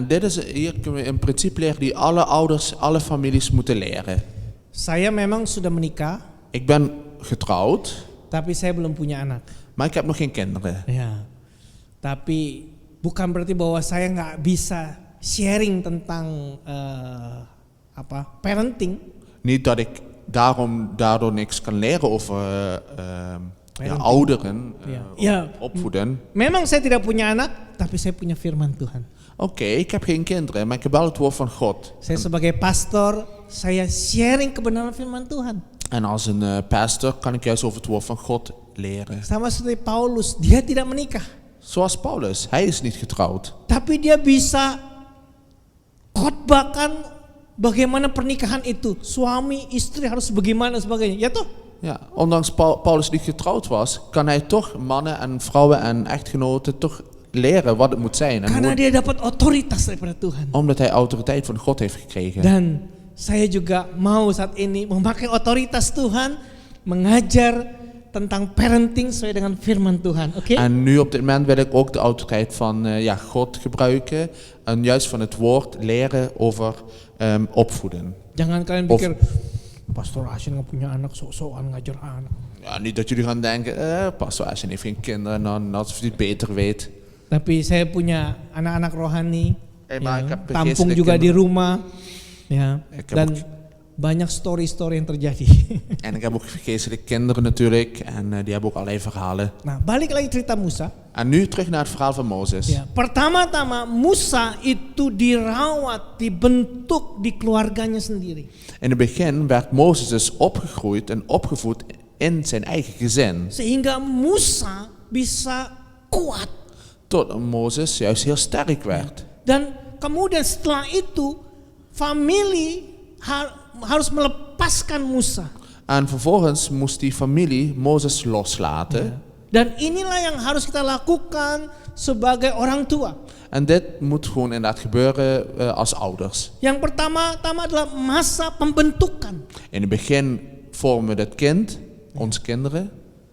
hier kunnen we een principe leren die alle ouders, alle families moeten leren. Saya memang sudah menikah, Ik ben getrouwd, tapi saya belum punya anak. maar ik heb nog geen kinderen. Ya, tapi bukan berarti bahwa saya nggak bisa sharing tentang parenting. Niet dat ik daardoor niks kan leren over ouderen, opvoeden. Memang saya tidak punya anak, tapi saya punya firman Tuhan. Oké, ik heb geen kinderen, maar ik heb wel het woord van God. Saya sebagai pastor, saya sharing kebenaran firman Tuhan. En als een pastor kan ik juist over het woord van God leren. Sama seperti Paulus, dia tidak menikah. Zoals Paulus, hij is niet getrouwd. Tapi dia bisa khotbahkan bagaimana pernikahan itu. Suami, istri harus bagaimana sebagainya. Ya toh? Ja, ondanks Paulus niet getrouwd was, kan hij toch mannen en vrouwen en echtgenoten toch leren wat het moet zijn. En Karena hoe, dia dapat otoritas daripada Tuhan. omdat hij autoriteit van God heeft gekregen. Dan saya juga mau saat ini memakai otoritas Tuhan, mengajar tentang parenting sesuai dengan firman Tuhan. Oke? En nu op dit moment wil ik ook de autoriteit van God gebruiken en juist van het woord leren over opvoeden. Jangan kalian pikir Pastor Asin nggak punya anak, sok-sokan ngajar anak. Ja, niet dat jullie gaan denken, pastor Asin heeft geen kinderen, dan alsof hij het beter weet. Tapi saya punya anak-anak rohani, Maar ik heb tampung geestelijke juga di kinderen. rumah, ya. Ik heb Dan ook- banyak story-story yang terjadi. En ik heb ook geestelijke kinderen natuurlijk en die hebben ook allerlei verhalen. Nah, balik lagi cerita Musa. En nu terug naar het verhaal van Mozes. Ya, pertama-tama Musa itu dirawat, dibentuk di keluarganya sendiri. In het begin werd Mozes dus opgegroeid en opgevoed in zijn eigen gezin. Sehingga Musa bisa kuat. Tot Mozes juist heel sterk werd. Dan kemudian setelah itu famili harus melepaskan Musa. En vervolgens moest die familie Mozes loslaten. Dan inilah yang harus kita lakukan sebagai orang tua. En dit moet gewoon inderdaad gebeuren als ouders. Yang pertama-tama adalah masa pembentukan. In het begin vormen we het kind, onze kinderen.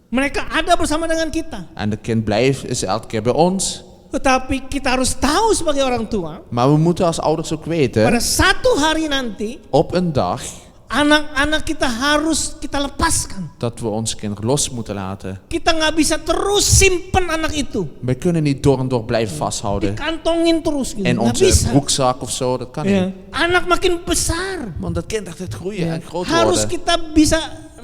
Mereka ada bersama dengan kita. En het kind is elke keer bij ons. Tetapi kita harus tahu sebagai orang tua, Maar we moeten als ouders ook pada weten, satu hari nanti op een dag, anak-anak kita harus kita lepaskan. dat we onze kinderen los moeten laten. Kita nggak bisa terus simpen anak itu, We kunnen niet door en door blijven vasthouden. dikantongin terus gitu. In Nggak onze bisa. broekzak of zo, dat kan Ya. niet. Anak makin besar, Want dat kind echt het groeien en groot harus worden. kita bisa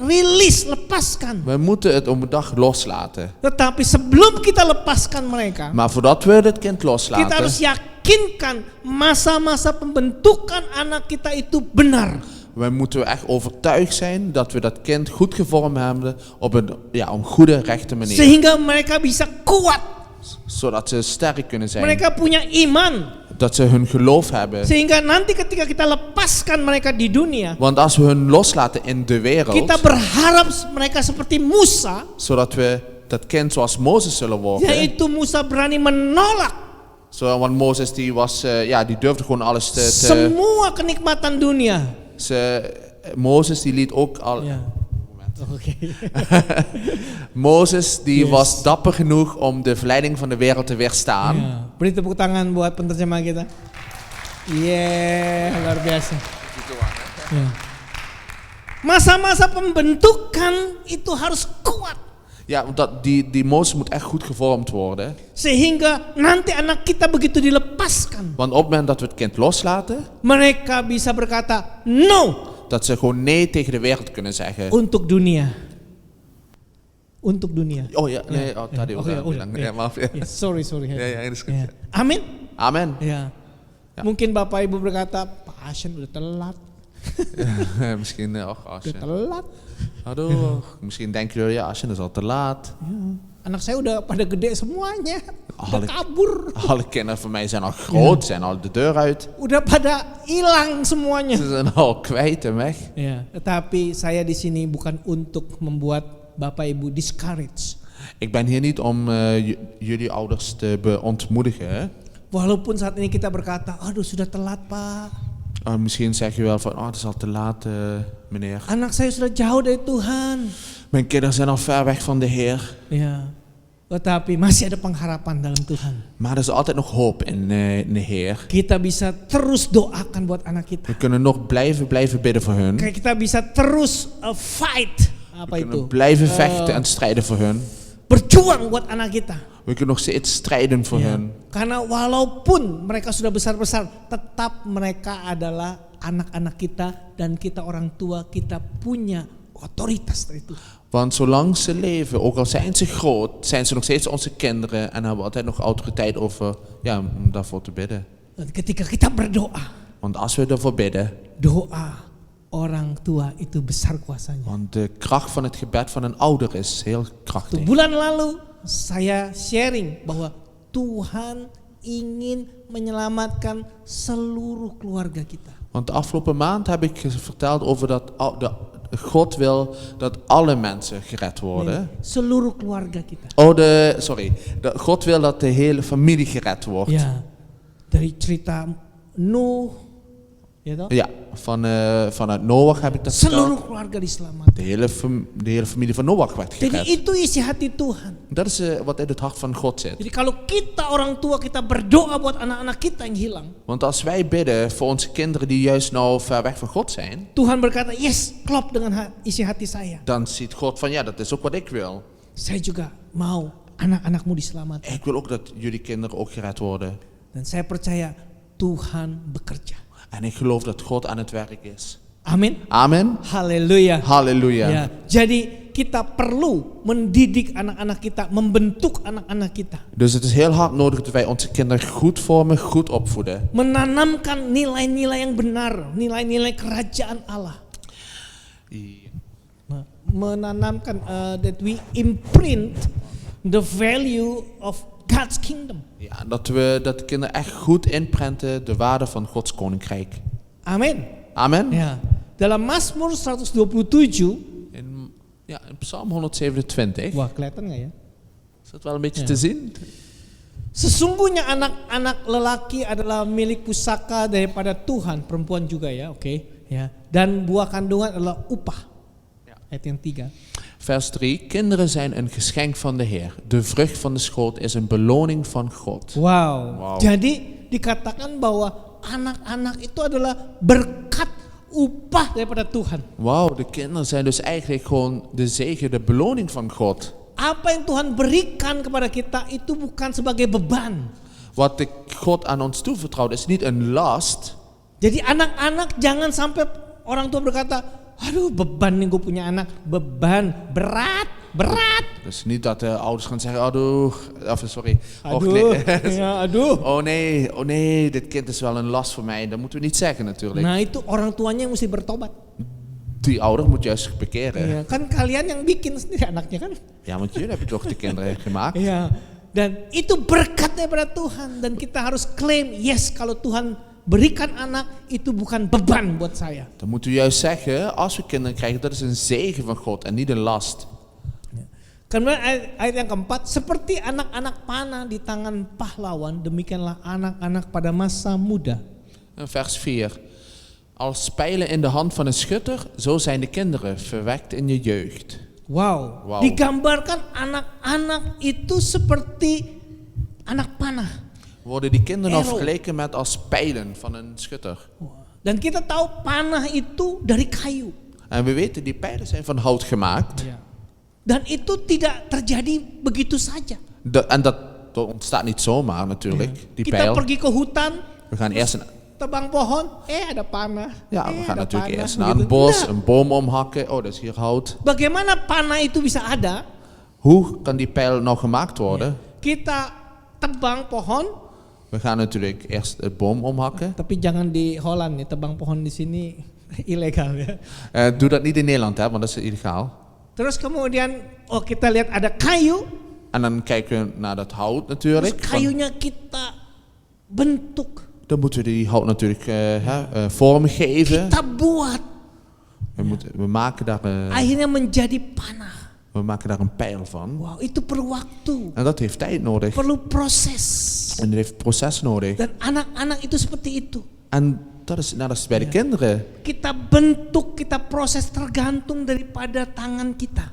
rilis, lepaskan. We moeten het op een dag loslaten. Tetapi sebelum kita lepaskan mereka, Maar voordat we het kind kita loslaten, harus yakinkan masa-masa pembentukan anak kita itu benar. we moeten echt overtuigd zijn dat we dat kind goed gevormd hebben op een goede, rechte manier. Sehingga mereka bisa kuat. Zodat ze sterk kunnen zijn. Mereka punya iman. Dat ze hun geloof hebben. Sehingga nanti ketika kita lepaskan mereka di dunia, Want als we hun loslaten in de wereld, kita berharap mereka seperti Musa, zodat we dat kind zoals Mozes zullen worden. yaitu Musa berani menolak Want Mozes die durfde gewoon alles te semua kenikmatan dunia. Mozes die liet ook al. Ya. Oke. Mozes die Yes. was dapper genoeg om de verleiding van de wereld te weerstaan. Ya. Beri tepuk tangan buat penterjemah kita. Yeah, luar biasa. Ya. Masa-masa pembentukan itu harus kuat. Ja, want die Mozes moet echt goed gevormd worden. Sehingga nanti anak kita begitu dilepaskan, Want op het moment dat we het kind loslaten, mereka bisa berkata, no, Dat ze gewoon nee tegen de wereld kunnen zeggen. Untuk dunia. Untuk dunia. Oh ja, nee, tadi udah bilang. ya. Ya, maaf ya. Ya, sorry. Ya, ini Ya. Amin. Amin. Ya. Ya. Mungkin Bapak Ibu berkata, Pak Ashen udah telat. Misschien ook als Udah je... telat. Aduh, misschien denken jullie, ja, Ashen is al te laat. Anak saya udah pada gede semuanya. Udah Alle- kabur. Alle kinderen van mij zijn al groot, zijn al de deur uit. Udah pada hilang semuanya. Ze zijn al kwijt en weg. Ya, tetapi saya di sini bukan untuk membuat Bapak Ibu discourage. Ik ben hier niet om jullie ouders te ontmoedigen. Walaupun saat ini kita berkata, aduh sudah telat Pak. Misschien zeg je wel van, oh, het is al te laat, meneer. Anak saya sudah jauh dari Tuhan. Mijn kinderen zijn al ver weg van de Heer. Ya, tetapi masih ada pengharapan dalam Tuhan. Maar er is altijd nog hoop in de Heer. Kita bisa terus doakan buat anak kita. We kunnen nog blijven bidden voor hun. Kayak kita bisa terus fight. Apa We itu? kunnen blijven vechten en strijden voor hun. Berjuang buat anak kita. We kunnen nog steeds strijden voor Ya. hun. Karena walaupun mereka sudah besar-besar, tetap mereka adalah anak-anak kita dan kita orang tua, kita punya otoritas dari Tuhan. Want zolang ze leven, ook al zijn ze groot, zijn ze nog steeds onze kinderen en hebben we altijd nog autoriteit over, ja, om daarvoor te bidden. Dan ketika kita berdoa, Want als we ervoor bidden, doa orang tua itu besar kuasanya. want de kracht van het gebed van een ouder is heel krachtig. Bulan lalu saya sharing bahwa Tuhan ingin menyelamatkan seluruh keluarga kita. Want de afgelopen maand heb ik verteld over dat God wil dat alle mensen gered worden. Seluruh keluarga kita. God wil dat de hele familie gered wordt. Ya, dari cerita Nuh, ya toh? Ja, vanuit Noach heb ik dat Seluruh verteld. keluarga diselamatkan. De hele familie van Noach werd Jadi gered. itu isi hati Tuhan. Dat is wat in het hart van God zit. Jadi kalau kita orang tua kita berdoa buat anak-anak kita yang hilang, Want als wij bidden voor onze kinderen die juist nou ver weg van God zijn, Tuhan berkata, yes, klop dengan isi hati saya. dan ziet God van ja, dat is ook wat ik wil. Saya juga mau anak-anakmu diselamatkan. Ik wil ook dat jullie kinderen ook gered worden. Dan saya percaya Tuhan bekerja. En ik geloof dat God aan het werk is. Amin. Amen. Haleluya. Halleluja. Ya, jadi kita perlu mendidik anak-anak kita, membentuk anak-anak kita. Dus het is heel hard nodig dat wij onze kinderen goed vormen, goed opvoeden. Menanamkan nilai-nilai yang benar, nilai-nilai kerajaan Allah. Menanamkan that we imprint the value of God's kingdom. Ja, dat de kinderen echt goed inprenten de waarde van Gods koninkrijk. Amin. Amen. Ya. Dalam Mazmur 127, In Psalm 127, wah kelihatan nggak ya? is dat wel een beetje te zien? Sesungguhnya anak-anak lelaki adalah milik pusaka daripada Tuhan, perempuan juga ya, oke, ya. Dan buah kandungan adalah upah. Ja. Ayat yang 3. Vers 3. Kinderen zijn een geschenk van de Heer. De vrucht van de schoot is een beloning van God. Wow. Jadi dikatakan bahwa anak-anak itu adalah berkat upah daripada Tuhan. Wauw, de kinderen zijn dus eigenlijk gewoon de zegen, de beloning van God. Apa yang Tuhan berikan kepada kita itu bukan sebagai beban. Wat God aan ons toevertrouwt is niet een last. Jadi anak-anak jangan sampai orang tua berkata, aduh beban nih gue punya anak, beban, berat. Dus niet dat de ouders gaan zeggen, aduh, sorry. Och, Aduh, nee. ya, aduh. Oh nee, dit kind is wel een last voor mij. Dat moeten we niet zeggen natuurlijk. Nah itu orang tuanya yang mesti bertobat. Die ouder moet juist bekeren. Ya, kan kalian yang bikin sendiri anaknya kan? Ja, want jullie hebben toch de kinderen gemaakt. Ya, dan itu berkat daripada Tuhan dan kita harus klaim, yes kalau Tuhan berikan anak itu bukan beban buat saya. Dan moeten we juist zeggen, als we kinderen krijgen, dat is een zegen van God en niet een last. Kemudian ayat yang keempat, seperti anak-anak panah di tangan pahlawan, demikianlah anak-anak pada masa muda. En vers 4. Als pijlen in de hand van een schutter, zo zijn de kinderen verwekt in je jeugd. Wow. Wow. Digambarkan anak-anak itu seperti anak panah. Worden die kinderen nou Arrow. vergeleken met als pijlen van een schutter. Dan kita tahu panah itu dari kayu. En we weten, die pijlen zijn van hout gemaakt. Dan itu tidak terjadi begitu saja. En dat ontstaat niet zomaar natuurlijk, die Kita pijl. pergi ke hutan, We gaan eerst tebang pohon, ada panah. Ja, we gaan ada natuurlijk panah, eerst naar een gitu. bos, Nah, een boom omhakken. Oh, dat is hier hout. bagaimana panah itu bisa ada? Hoe kan die pijl nou gemaakt worden? Kita tebang pohon, We gaan natuurlijk eerst het boom omhakken. tapi jangan di Holland nih, tebang pohon di sini ilegal ya. Doe dat niet in Nederland, hè, want dat is illegaal. Terus kemudian, kita lihat ada kayu, En dan kijken we naar dat hout terus natuurlijk. kayunya kita bentuk, Dan moeten we die hout natuurlijk vorm geven. kita buat, We maken daar, akhirnya menjadi panah. we maken daar een pijl van. Wow, itu perlu waktu, En dat heeft tijd nodig. perlu proses. En dat heeft proces nodig. Dan anak-anak itu seperti itu. En dat is net als bij de kinderen. Kita bentuk, kita proses tergantung daripada tangan kita.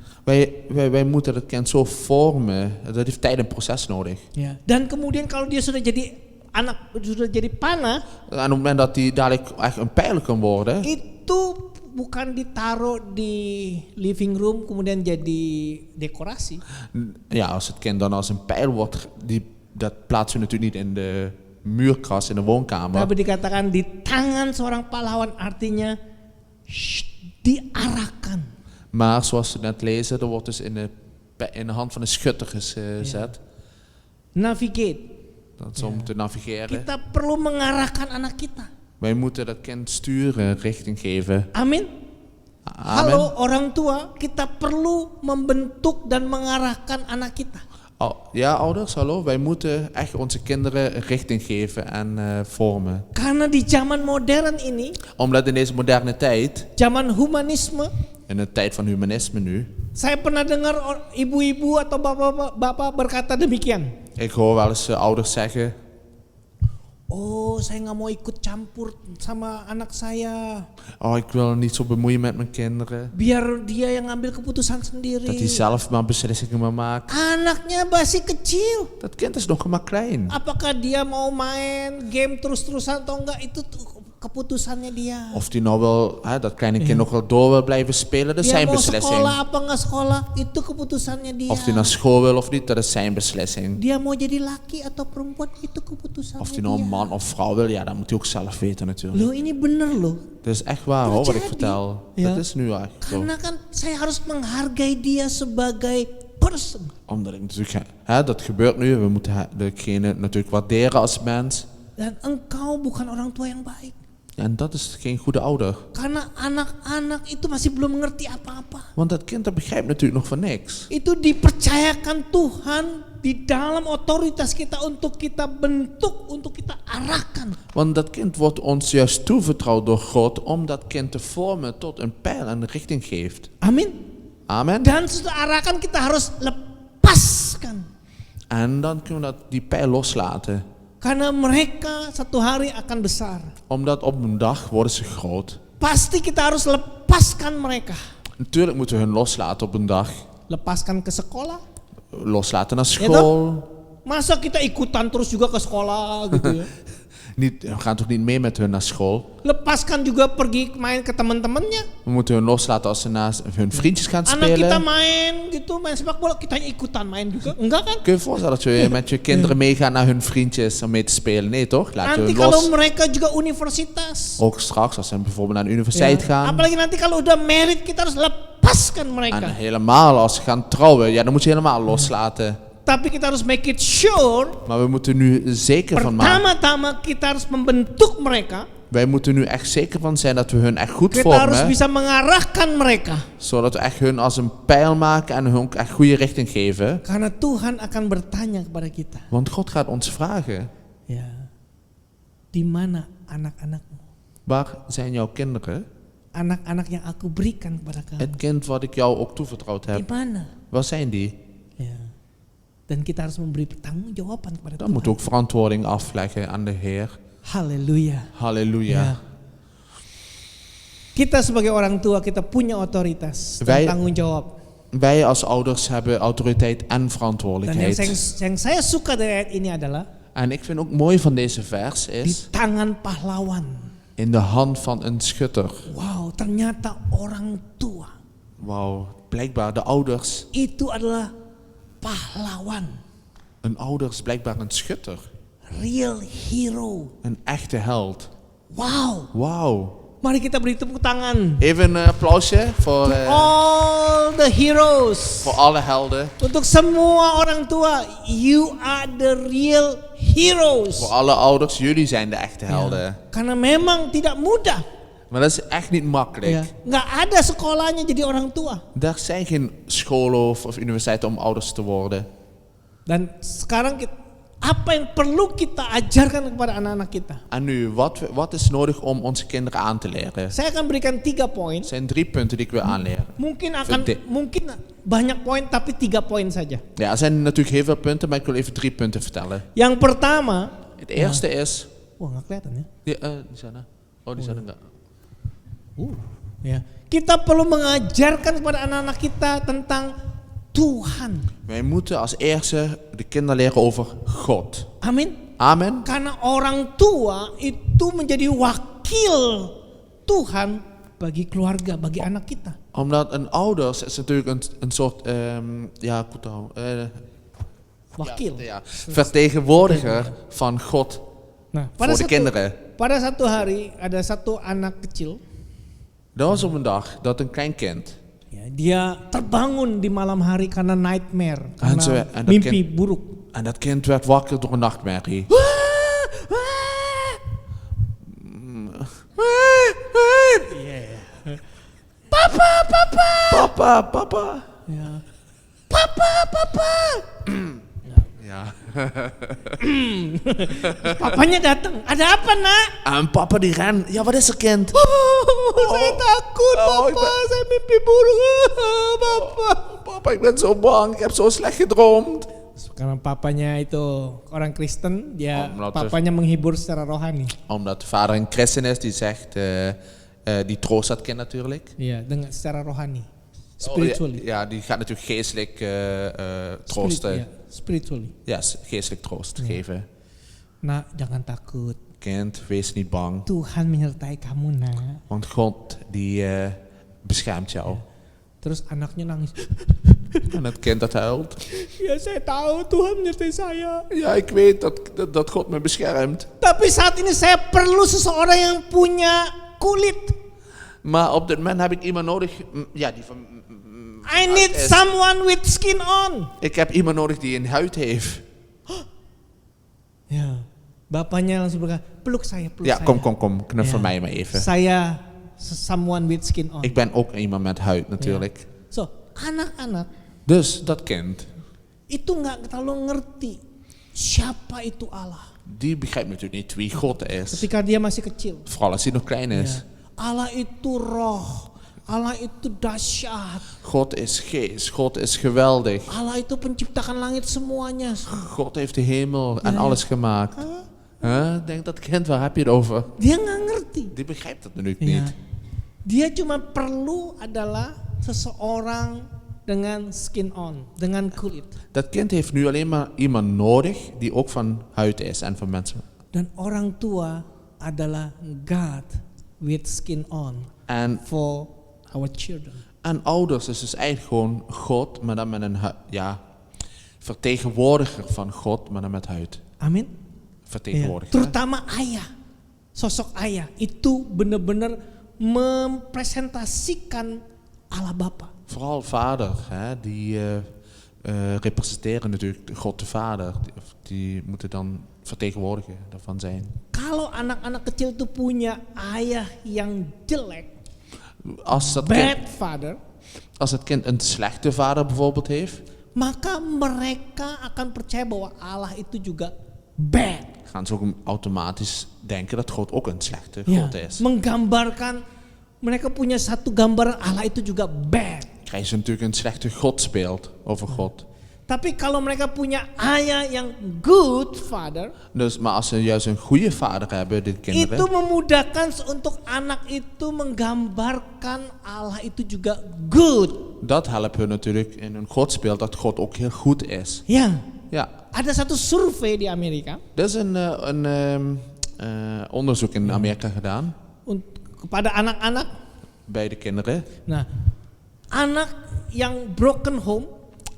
Wij moeten dat kind zo vormen. Dat heeft tijd en proces nodig. Dan kemudian kalau dia sudah jadi anak, sudah jadi panah, En op het moment dat die dadelijk echt een pijl kan worden, itu bukan ditaruh di living room kemudian jadi dekorasi. ja, als het kind dan als een pijl wordt, dat plaatsen we natuurlijk niet in de muurkast in de woonkamer. Tapi dikatakan di tangan seorang pahlawan, artinya diarahkan. Maar zoals we net lezen, er wordt dus in de hand van een schutter gezet. Navigate. Dat is om te navigeren. Kita perlu mengarahkan anak kita. Wij moeten dat kind sturen, richting geven. Amin. Amen. Halo orang tua, kita perlu membentuk dan mengarahkan anak kita. Ja, ouders, hallo. Wij moeten echt onze kinderen richting geven en vormen. Karena di zaman modern ini, Omdat in deze moderne tijd, zaman humanisme, in de tijd van humanisme nu, saya pernah dengar ibu-ibu atau bapak-bapak berkata demikian. ik hoor wel eens ouders zeggen, Oh, saya nggak mau ikut campur sama anak saya. oh, ik wil niet zo bemoeien met mijn kinderen. Biar dia yang ngambil keputusan sendiri. Dat hij zelf maar beslissingen maar maakt. Anaknya masih kecil. Dat kind is nog maar klein. Apakah dia mau main game terus-terusan atau enggak, itu keputusannya dia. Of die nou wel, dat kleine kind nog wel door wil blijven spelen, dat is Dia zijn mau beslissing. sekolah apa enggak sekolah, itu keputusannya dia. Of die naar school wil of niet, dat is zijn beslissing. Dia mau jadi laki atau perempuan, itu keputusannya Of die nou een dia. man of vrouw wil, ja, dat moet hij ook zelf weten natuurlijk. Loh, ini bener loh. Dat is echt waar hoor, wat ik Terjadi. vertel. Ja. Dat is nu echt zo. Karena kan saya harus menghargai dia sebagai person. Omdat ik natuurlijk, dat gebeurt nu, we moeten degene natuurlijk waarderen als mens. Dan engkau bukan orang tua yang baik. En dat is geen goede ouder. Karena anak-anak itu masih belum mengerti apa-apa. Want dat kind dat begrijpt natuurlijk nog van niks. Itu dipercayakan Tuhan di dalam otoritas kita untuk kita bentuk, untuk kita arahkan. Want dat kind wordt ons juist toevertrouwd door God om dat kind te vormen tot een pijl en een richting geeft. Amin. Amen. Dan setelah arahkan kita harus lepaskan. En dan kunnen we die pijl loslaten. Karena mereka satu hari akan besar. Omdat op een dag worden ze groot. Pasti kita harus lepaskan mereka. Natuurlijk moeten we hun loslaten op een dag. Lepaskan ke sekolah. Loslaten naar Ya school. Masa kita ikutan terus juga ke sekolah gitu ya. We gaan toch niet mee met hun naar school? Lepaskan juga pergi main ke teman-temannya. We moeten hun loslaten als ze naast hun vriendjes gaan Anak kita spelen. main gitu, main sepak bola, kita ikutan main juga. Enggak kan? Kun je je voorstellen dat je met je kinderen meegaan naar hun vriendjes om mee te spelen? Nee toch? Laten we Nanti hun kalau los. mereka juga universitas. Ook straks als ze bijvoorbeeld naar de universiteit gaan. Apalagi nanti kalau udah married, kita harus lepaskan En mereka. helemaal als ze gaan trouwen, ja dan moet je helemaal loslaten. Tapi kita harus make it sure, Maar we moeten nu zeker van maken. pertama-tama kita harus membentuk mereka. Wij moeten nu echt zeker van zijn dat we hun echt goed Kita harus vormen. bisa mengarahkan mereka. Zodat we echt hun als een pijl maken en hun echt goede richting geven. Karena Tuhan akan bertanya kepada kita. Want God gaat ons vragen. Ya, di mana anak-anakmu? Waar zijn jouw kinderen? Anak-anak yang aku berikan kepada kamu. Het kind wat ik jou ook toevertrouwd Di heb. mana? Waar zijn die? Ya. Dan kita harus memberi pertanggungjawaban kepada Dan Tuhan. moet ook verantwoording afleggen aan de Heer. Haleluya. Halleluja. Ya. Kita sebagai orang tua, kita punya otoritas Wij- dan tanggung jawab. Wij als ouders hebben autoriteit en Dan verantwoordelijkheid. yang saya suka dari ayat ini adalah En ik vind ook mooi van deze vers di is tangan pahlawan. in de hand van een schutter. Wow, ternyata orang tua Wauw, blijkbaar de ouders. itu adalah pahlawan, Een ouder is blijkbaar een schutter. real hero. Een echte held. Wow. Wauw. Mari kita beri tepuk tangan. Even een applausje voor All the heroes. alle helden. Untuk semua orang tua, you are the real heroes. Voor alle ouders, jullie zijn de echte helden. Ya, karena memang tidak mudah. Maar dat is echt niet makkelijk. Ya, nggak ada sekolahnya jadi orang tua. Er zijn geen scholen of universiteiten om ouders te worden. Dan sekarang apa yang perlu kita ajarkan kepada anak-anak kita? En nu, wat is nodig om onze kinderen aan te leren? Saya akan berikan 3 poin. Er zijn 3 punten die ik wil aanleren. Mungkin banyak poin tapi 3 poin saja. Ja, er zijn natuurlijk heel veel punten, maar ik wil even 3 punten vertellen. Yang pertama, Het eerste is... wah nggak kelihatan ya. Ja, die sana. Oh, die sana enggak. Ya, kita perlu mengajarkan kepada anak-anak kita tentang Tuhan. Wij moeten als eerste de kinderen leren over God. Amin. Amen. Karena orang tua itu menjadi wakil Tuhan bagi keluarga, bagi anak kita. Omdat een ouders is natuurlijk een soort, Wakil. vertegenwoordiger van God Nah, voor de kinderen. pada satu hari ada satu anak kecil. Er was op een dag dat een klein kind, Ya, dia terbangun di malam hari karena nightmare, En karena dat mimpi kind- buruk. en dat kind werd wakker door een nachtmerrie. Papa. Ya. Ja. Papanya datang. Ada apa, Nak? En papa die ren. Ja, wat is er, kind? Saya takut, Oh, Papa. Saya mimpi buruk. Papa. Papa, ik ben zo bang. Ik heb zo slecht gedroomd. Karena papanya itu orang Kristen, dia Omdat papanya menghibur secara rohani. Omdat de vader een christen is die zegt, die troost dat kind natuurlijk. Iya, dengan secara rohani. Oh, Spiritually. ja, die gaat natuurlijk geestelijk troosten. Iya, spiritually. Ja, geestelijk troost geven. Nah, jangan takut. Kind, wees niet bang. Tuhan menyertai kamu, Nak. Want God die beschermt jou. Terus anaknya nangis. En het kind dat huilt. Ya, saya tahu Tuhan menyertai saya. Ja, ik weet dat God me beschermt. Tapi saat ini saya perlu seseorang yang punya kulit. Maar op dit moment heb ik iemand nodig. Ja, die van. I need someone with skin on. Ik heb iemand nodig die een huid heeft. Ya, bapaknya langsung berkata, peluk saya, peluk Ja, saya. kom. Knuffel Ja. mij maar even. Saya someone with skin on. Ik ben ook iemand met huid natuurlijk. So, anak-anak Dus dat kind, itu nggak terlalu ngerti siapa itu Allah. die begrijpt natuurlijk niet wie God is. Ketika dia masih kecil. Vooral als hij nog klein is. Ya, Allah itu roh. Allah itu dahsyat. God is geest, God is geweldig. Allah itu penciptakan langit semuanya. God heeft de hemel en alles gemaakt. Denk dat kind, waar heb je het over? Dia nggak ngerti. Die begrijpt dat natuurlijk Ya. niet. Dia cuma perlu adalah seseorang dengan skin on, dengan kulit. Dat kind heeft nu alleen maar iemand nodig die ook van huid is en van mensen. Dan orang tua adalah God with skin on En, for our children. en ouders is dus eigenlijk gewoon God, maar dan met een vertegenwoordiger van God, maar dan met huid. Amin. Ya, Vertegenwoordiger. terutama ayah. Sosok ayah itu benar-benar mempresentasikan Allah Bapa. Vooral vader, die representeren natuurlijk God de Vader. Die moeten dan vertegenwoordiger daarvan zijn. Kalau anak-anak kecil itu punya ayah yang jelek, Als het kind een slechte vader bijvoorbeeld heeft, maka mereka akan percaya bahwa Allah itu juga bad. gaan ze ook automatisch denken dat God ook een slechte Ya, God is. menggambarkan mereka punya satu gambaran Allah itu juga bad. Krijgen ze natuurlijk een slechte godsbeeld over God. Tapi kalau mereka punya ayah yang good father, Dus, maar als ze juist een goede vader hebben, de itu kinderen, memudahkan untuk anak itu menggambarkan Allah itu juga good. dat helpt hun natuurlijk in hun godsbeeld dat God ook heel goed is. Ya, Ja, ada satu survei di Amerika dat is een onderzoek in Amerika gedaan kepada anak-anak. bij de kinderen. Nah, anak yang broken home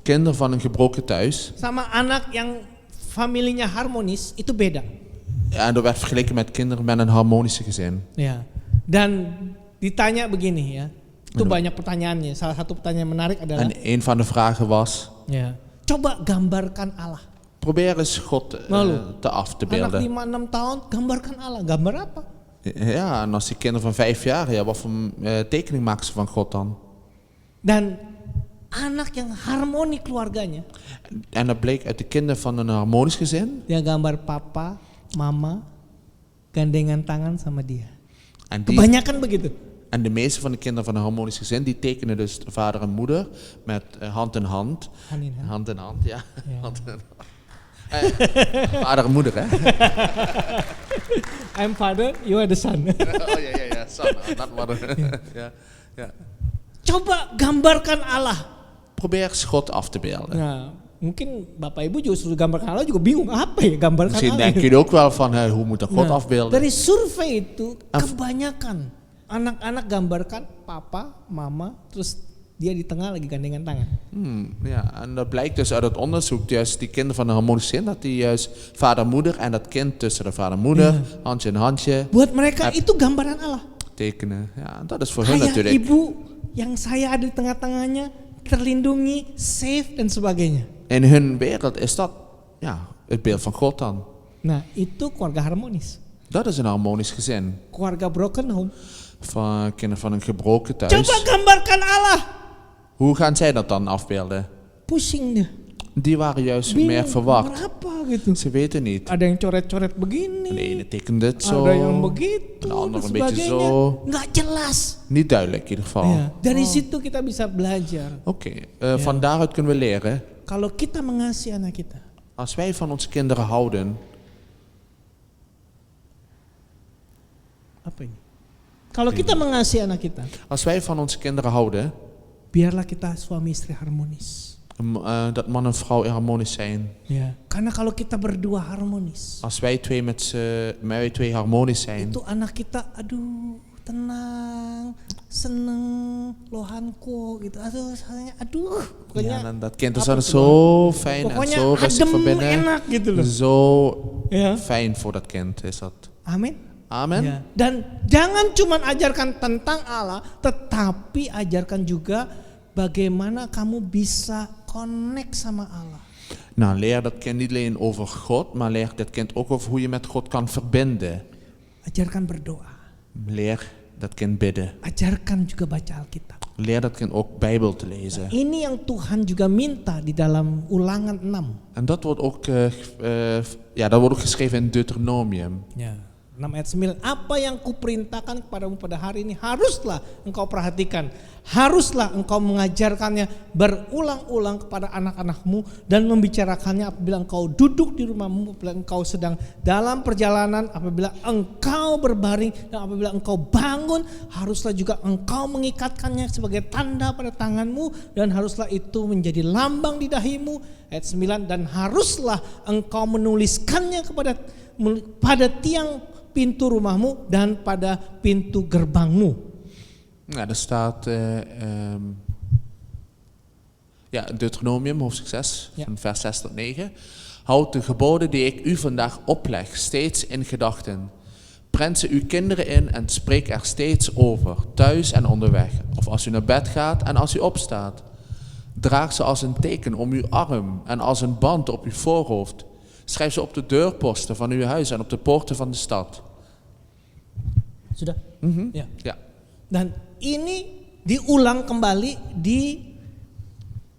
Kinderen van een gebroken thuis sama anak yang familinya harmonis itu beda. Ja, en dat werd vergeleken met kinderen met een harmonische gezin. Ya. Dan ditanya begini ya. Itu banyak pertanyaannya. Salah satu pertanyaan menarik adalah En een van de vragen was, ya, coba gambarkan Allah. probeer eens God te af te Anak beelden. 5-6 tahun gambarkan Allah. Gambar apa? Ja, en als die kinderen van 5 jaar, ja, wat voor tekening maken ze van God dan? Dan anak yang harmoni keluarganya. En dat bleek uit de kinderen van een harmonisch gezin. Dia gambar papa, mama, gandengan tangan sama dia. En, die, Kebanyakan begitu. en de meeste van de kinderen van een harmonisch gezin, die tekenen dus vader en moeder met hand in hand. Hand in hand. Hand in hand, ja. Ja. Hand in hand. Vader en moeder, hè? I'm father, you are the son. Oh ja, son, not mother. Ja. Coba gambarkan Allah. Probeer eens God af te beelden. Nah, mungkin Bapak Ibu juga suruh gambarkan Allah juga bingung apa ya gambarkan Misschien Allah. denken jullie ook wel van, hoe moet ik God Nah, afbeelden? dari survei itu kebanyakan anak-anak gambarkan papa, mama, terus dia di tengah lagi gandengan tangan. Ja, en dat blijkt dus uit het onderzoek, juist die kinderen van een harmonisch gezin, dat die juist vader en moeder en dat kind tussen de vader en moeder, handje in handje, Buat mereka itu gambaran Allah. tekenen. Ja, dat is voor hun Ayah, natuurlijk. ibu yang saya ada di tengah-tengahnya terlindungi, safe dan sebagainya. In hun wereld is dat het beeld van God dan. Nah, itu keluarga harmonis. Dat is een harmonisch gezin. Keluarga broken home. Van kinderen van een gebroken thuis. Coba gambarkan Allah. Hoe gaan zij dat dan afbeelden? Pusing dia. Die waren juist meer Bingung, verwacht. apa gitu. Ze weten niet. Ada yang coret-coret begini. De ene tekent dit zo, Ada yang begitu. de ander dan een beetje sebagainya. zo. Nggak jelas. Niet duidelijk in ieder geval. Ya, dari situ kita bisa belajar. Oké, van daaruit kunnen we leren. Kalau kita mengasihi anak kita, Als wij van onze kinderen houden, apa ini? Kalau kita mengasihi anak kita, als wij van onze kinderen houden, biarlah kita suami istri harmonis. dat man en vrouw harmonisch zijn. Ya, karena kalau kita berdua harmonis, Als wij twee harmonisch zijn, itu anak kita, aduh, tenang, seneng, lohanku gitu. Aduh, pokoknya ja, dan dat kind is apa dan tuh, zo fijn en pokoknya zo rustig van adem, binnen. enak gitu loh. Zo Ya. fijn voor dat kind is dat. Amin. Amen. Ya. Dan jangan cuma ajarkan tentang Allah, tetapi ajarkan juga bagaimana kamu bisa connect sama Allah. Nou, leer dat kind niet alleen over God, maar leer dat kind ook over hoe je met God kan verbinden. Ajarkan berdoa. Leer dat kind bidden. Ajarkan juga baca Alkitab. Leer dat kind ook Bijbel te lezen. Ini yang Tuhan juga minta di dalam Ulangan 6. En dat wordt ook, dat wordt ook geschreven in Deuteronomium. Ya. 6 ayat 9. Apa yang kuperintahkan kepadamu pada hari ini haruslah engkau perhatikan. Haruslah engkau mengajarkannya berulang-ulang kepada anak-anakmu dan membicarakannya apabila engkau duduk di rumahmu, apabila engkau sedang dalam perjalanan, apabila engkau berbaring dan apabila engkau bangun, haruslah juga engkau mengikatkannya sebagai tanda pada tanganmu dan haruslah itu menjadi lambang di dahimu. Ayat 9, dan haruslah engkau menuliskannya pada tiang pintu rumahmu dan pada pintu gerbangmu. Ja, er staat Deuteronomium hoofdstuk 6 van vers 6 tot 9. Houd de geboden die ik u vandaag opleg steeds in gedachten. Prent ze uw kinderen in en spreek er steeds over, thuis en onderweg, of als u naar bed gaat en als u opstaat. Draag ze als een teken om uw arm en als een band op uw voorhoofd. Schrijf ze op de deurposten van uw huis en op de poorten van de stad. Sudah? Ya. Ja. Dan ini diulang kembali di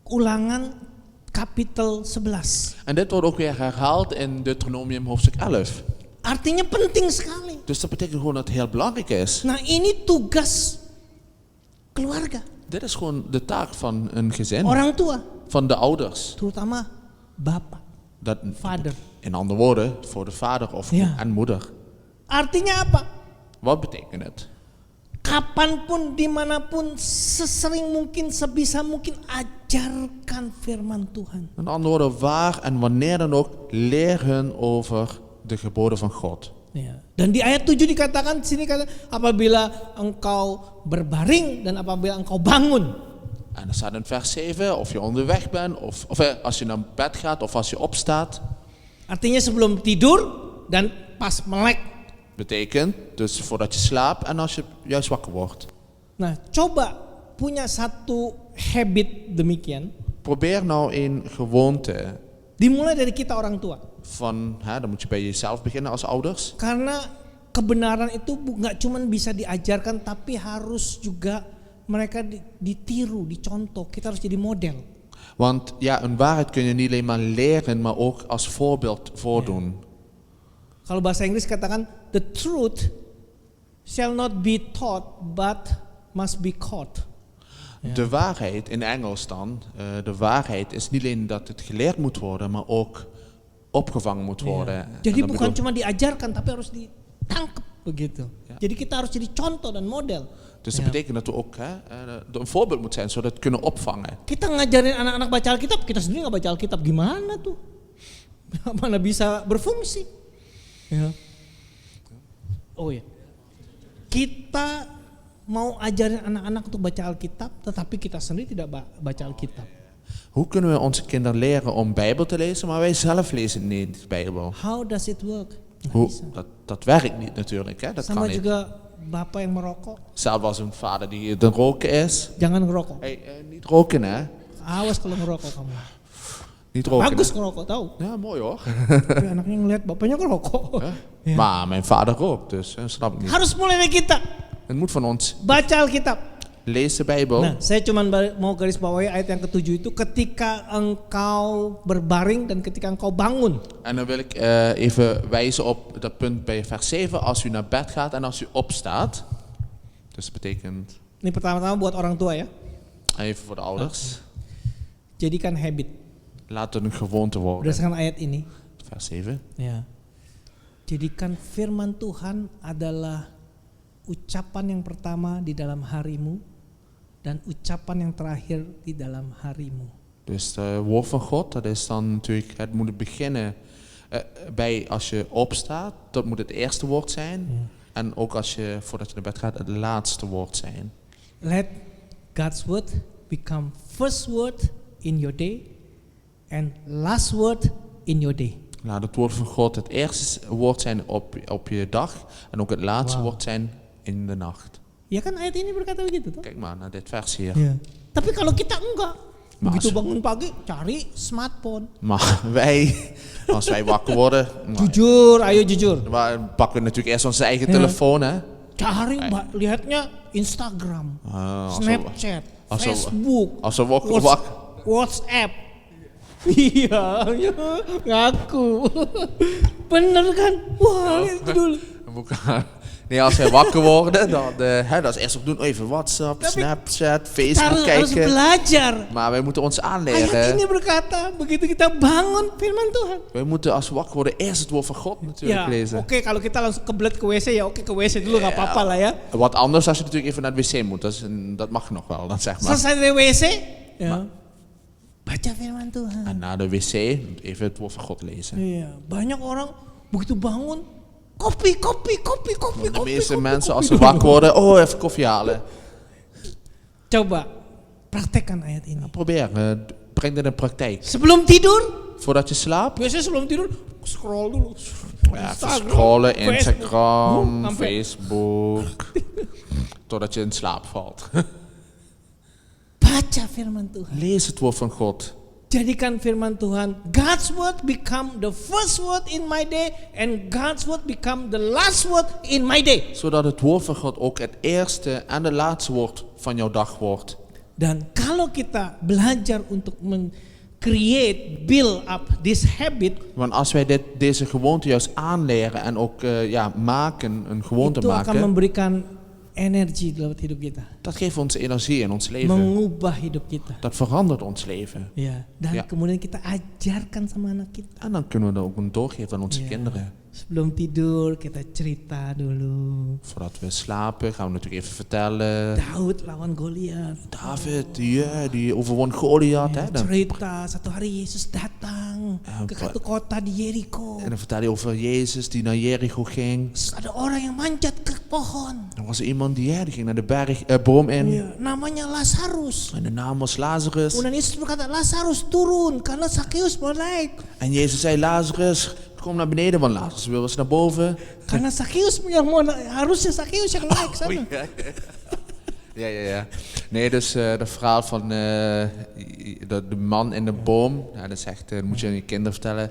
Ulangan kapitel 11. En dit wordt ook weer herhaald in Deuteronomium hoofdstuk 11. Artinya penting sekali. Dus dat betekent gewoon dat het heel belangrijk is. Nah, ini tugas keluarga, Dit is gewoon de taak van een gezin, orang tua, van de ouders. terutama bapak, Dat, vader. in andere woorden, voor de vader of Ja. en moeder. Artinya apa? Wat betekent het? Kapanpun, dimanapun, sesering mungkin, sebisa mungkin ajarkan firman Tuhan. Met andere woorden, waar en wanneer dan ook, leer hun over de geboden van God. Ya. Dan di ayat 7 dikatakan di sini kata apabila engkau berbaring dan apabila engkau bangun. En er staat in vers 7, of je onderweg bent, of als je naar bed gaat, of als je opstaat. Artinya sebelum tidur dan pas melek. Betekent dus voordat je slaapt en als je juist wakker wordt. Nah, coba punya satu habit demikian. Probeer nou een gewoonte Dimulai dari kita orang tua. van, dan moet je bij jezelf beginnen als ouders. Karena kebenaran itu nggak cuma bisa diajarkan, tapi harus juga mereka ditiru, dicontoh. Kita harus jadi model. Want ja, een waarheid kun je niet alleen maar leren, maar ook als voorbeeld voordoen. Kalau bahasa Inggris katakan, the truth shall not be taught, but must be caught. De waarheid in Engels dan, de waarheid is niet alleen dat het geleerd moet worden, maar ook opgevangen moet worden. En Jadi dat bukan bedoel- cuma diajarkan, tapi harus ditangkap begitu. Ja. Jadi kita harus jadi contoh dan model. Dus dat Ja. betekent dat we ook een voorbeeld moeten zijn, zodat we het kunnen opvangen. Kita ngajarin anak-anak baca Alkitab, kita sendiri nggak baca Alkitab, gimana tuh? Mana bisa berfungsi? Ya. Oh ya, kita mau ajarin anak-anak untuk baca Alkitab, tetapi kita sendiri tidak baca Alkitab. Hoe kunnen we onze kinderen leren om Bijbel te lezen, maar wij zelf lezen niet de Bijbel? How does it work? Nggak Hoe, bisa. dat werkt niet natuurlijk, hè? Dat Sama kan niet. juga bapak yang merokok, Zelfs als een vader die de roken is. jangan ngerokok. Hey, niet roken hè? Awas kalau ngerokok kamu. Niet roken. Bagus hè? ngerokok, tahu? Ja, mooi hoor. Tapi anaknya ngeliat bapaknya ngerokok. Hè? Ja. Maar mijn vader rookt, dus snap ik niet. Harus mulai dari kita Het moet van ons. baca Alkitab. Lees de Bijbel. Nah, saya cuma mau garis bawahi ayat yang ke-7 itu, ketika engkau berbaring dan ketika engkau bangun. En dan wil ik even wijzen op dat punt bij vers 7. Als u naar bed gaat en als u opstaat. Dus dat betekent, Ini pertama-tama buat orang tua ya. even voor de ouders. Jadikan habit Laat het een gewoonte worden. berdasarkan ayat ini. Vers 7. Ya. Jadikan firman Tuhan adalah ucapan yang pertama di dalam harimu dan ucapan yang terakhir di dalam harimu. Dus het woord van God, dat is dan natuurlijk, het moet beginnen bij als je opstaat. Dat moet het eerste woord zijn. Ja. En ook als je, voordat je naar bed gaat, het laatste woord zijn. Let God's word become first word in your day and last word in your day. Laat het woord van God het eerste woord zijn op je dag. En ook het laatste Wauw. woord zijn in de nacht. Ya kan ayat ini berkata begitu toh? Kijk maar naar dit vers hier. Ya. Tapi kalau kita enggak, begitu Mas- bangun pagi cari smartphone. Maar wij, als wij wakker worden, Jujur, ayo jujur. dan pakken we natuurlijk eerst onze eigen Ja. telefoon. Hè? Cari lihatnya Instagram, Als we- Snapchat, als we- Facebook, als we wakker- WhatsApp. Iya, ya, ngaku. Bener kan? Wah, lihat itu dulu. Nee, als wij wakker worden, dan dat is eerst op doen. Even WhatsApp, Tapi Snapchat, Kita Facebook harus kijken. belajar. Maar wij moeten ons Ayat aanleren. ini berkata, begitu kita bangun firman Tuhan. Wij moeten als we wakker worden eerst het woord van God natuurlijk Ya, lezen. oke, kalau kita langsung kebelet ke WC ya, oke ke WC dulu nggak apa-apa lah ya. Wat anders als je natuurlijk even naar het wc moet. Dat mag nog wel, dan zeg maar. Selesai dari WC, ya. Baca firman Tuhan. En na de wc even het woord van God lezen. Iya, banyak orang begitu bangun, kopi. De meeste mensen als ze wakker worden, even koffie halen. Coba praktekkan ayat ini. Probeer, breng dit in praktijk. Sebelum tidur, Voordat je slaapt, biasanya sebelum tidur scroll dulu. ja, even scrollen, Facebook. Instagram, Sampai- Facebook. Totdat je in slaap valt. Baca firman Tuhan. Lees het woord van God. Jadikan firman Tuhan, God's word become the first word in my day and God's word become the last word in my day. Zodat het woord van God ook het eerste en de laatste woord van jouw dag wordt. Dan kalau kita belajar untuk build up this habit, Want als wij deze gewoonte juist aanleren en ook maken, een gewoonte itu akan maken, memberikan energi dalam hidup kita, dat geeft ons energie in ons leven. mengubah hidup kita. Dat verandert ons leven. Ya, dan Ja. kemudian kita ajarkan sama anak kita. En dan kunnen we dat ook doorgeven aan onze Ja. kinderen. Sebelum tidur kita cerita dulu. Voordat we slapen gaan we natuurlijk even vertellen. Daud lawan Goliat. David, die overwon Goliath. Ya, Hè? Dan, cerita satu hari Yesus datang ke satu kota di Jericho. en dan vertel hij over Jezus die naar Jericho ging. Terus ada orang yang manjat ke pohon. Er was er iemand die ging naar de boom in. Ya, namanya Lazarus. En de naam was Lazarus. Kemudian Yesus berkata, Lazarus turun karena Zakheus mau naik. En Jezus zei, Lazarus, kom naar beneden, want Lazarus wil eens naar boven. Karena Zakheus yang mau harusnya Zakheus yang naik ke sana. Ja. Nee, dus dat verhaal van de man in de boom. Ja, dat is echt, dat moet je aan je kinderen vertellen.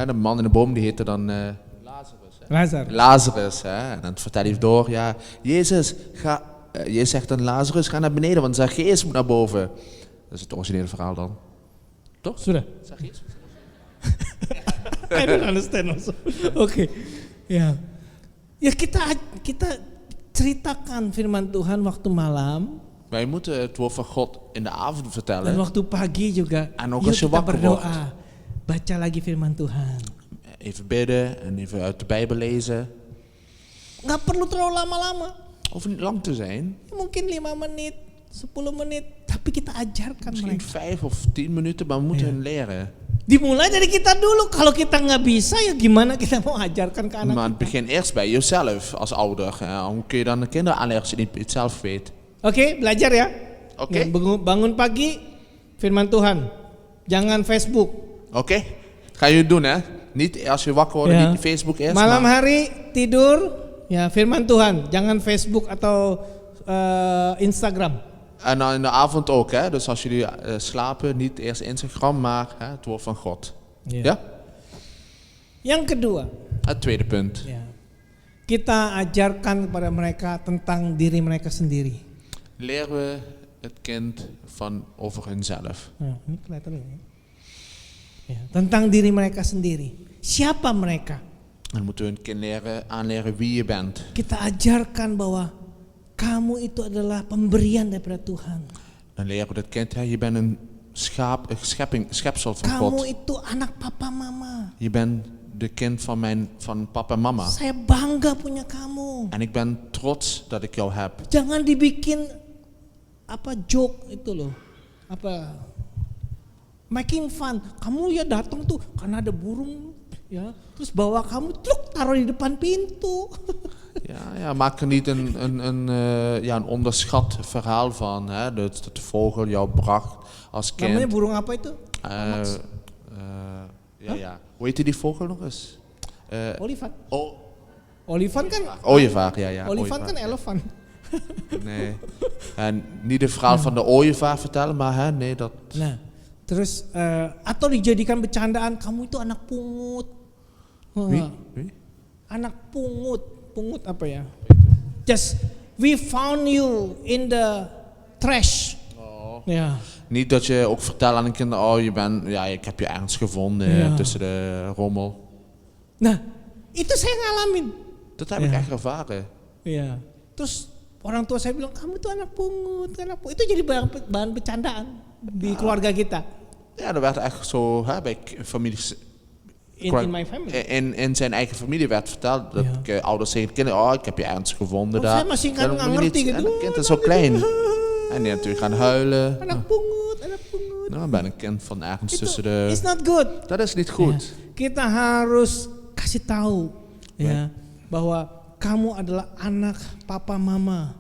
De man in de boom die heette dan Lazarus. Hè? En dan vertelt hij door, ja, Jezus zegt dan Lazarus, ga naar beneden, want Zakheus moet naar boven. Dat is het originele verhaal dan. Toch? Sudah. Zakheus? I don't understand also. Oke. Ya. Ya kita ceritakan firman Tuhan waktu malam Wij moeten het woord van God in de avond dan vertellen. waktu pagi juga. En ook Yuk als je kita wakker wordt. berdoa. Baca lagi firman Tuhan. Even bidden en even uit de Bijbel lezen. Nggak perlu terlalu lama-lama. Hoeft niet lang te zijn. Mungkin 5 menit, 10 menit. Tapi kita ajarkan Misschien mereka. 5 of 10 minuten, maar we moeten hen leren. Dimulai dari kita dulu. Kalau kita nggak bisa ya gimana kita mau ajarkan ke anak Maar het kita. begint eerst bij jezelf als ouder. Hoe kun je dan de kinderen aanleggen als je niet het zelf weet? Oke, belajar ya. Oké. Ya, bangun pagi, firman Tuhan. Jangan Facebook. Oké? Ga je het doen, hè? Niet als je wakker wordt, Ja. niet Facebook eerst. Malam maar hari tidur, ya firman Tuhan. Jangan Facebook atau Instagram. En dan in de avond ook, hè? Dus als jullie slapen, niet eerst Instagram, maar het woord van God. Ya. Ja? Yang kedua, Het tweede punt. ya, kita ajarkan kepada mereka tentang diri mereka sendiri. Leren we het kind over hunzelf. Nah, ini kelihatan ya. Ya, tentang diri mereka sendiri. Siapa mereka? Dan moeten we een kind aanleren wie je bent. Kita ajarkan bahwa kamu itu adalah pemberian daripada Tuhan. Dan leren we dat kind, je bent een schepsel van Kamu God. itu anak papa mama. Je bent de kind van papa en mama. Saya bangga punya kamu. En ik ben trots dat ik jou heb. Jangan dibikin joke itu loh. Making fun. Kamu ya datang tuh karena ada burung ya. Terus bawa kamu truk taruh di depan pintu. Ja, maak er niet een onderschat verhaal van. Hè? Dat de vogel jou bracht als kind. Namanya burung apa itu? Ja. Hoe heette die vogel nog eens? Olifant. Oh, Olifant kan ooievaar, ja. olifant kan elefant. Nee. En niet het verhaal van de ooievaar vertellen, maar nee, dat... Nah, terus atau dijadikan bercandaan, kamu itu anak pungut. Wie? Anak pungut. Pungut apa ya? Just we found you in the trash. Oh. Ja. Niet dat je ook vertelt aan een kind, ik heb je ergens gevonden tussen de rommel. Nah, itu saya ngalamin. Dat heb ik echt ervaren. Iya. Terus orang tua saya bilang, kamu tuh anak pungut, anak pungut. Itu jadi bahan bercandaan di keluarga kita. Ja, dat werd echt zo bij families. In my family. In zijn eigen familie werd verteld dat ouders zeggen kinderen, ik heb je ergens gevonden daar. Saya masih kan ngerti gitu. En het kind is zo klein. En die natuurlijk gaan huilen. Anak pungut, anak pungut. Nou, ben een kind van ergens tussen de... It's not good. Dat is niet goed. Ya, kita harus kasih tahu ya bahwa kamu adalah anak papa mama.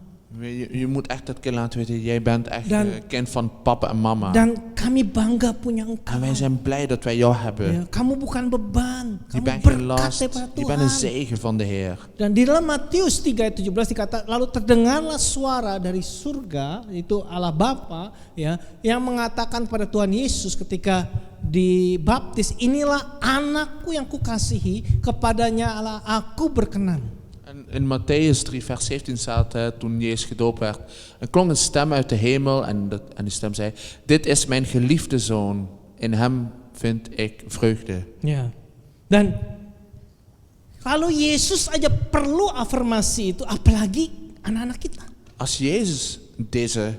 Je moet echt dat kind laten weten, jij bent echt kind van papa en mama. Dan kami bangga punya engkau. En wij zijn blij dat wij jou hebben. Ya, kamu bukan beban. Je Kamu bent geen berkat last. daripada Je Tuhan. bent een zegen van de Heer. Dan di dalam Matius 3:17 dikata, lalu terdengarlah suara dari surga, itu Allah Bapa ya, yang mengatakan kepada Tuhan Yesus ketika dibaptis, inilah anakku yang kukasihi, kepadanya Allah aku berkenan. En in Matthäus 3 vers 17 staat, toen Jezus gedoopt werd, er klonk een stem uit de hemel en die stem zei, dit is mijn geliefde zoon, in hem vind ik vreugde. Ya. Dan kalau Yesus aja perlu afirmasi itu, apalagi anak-anak kita. Als Jezus deze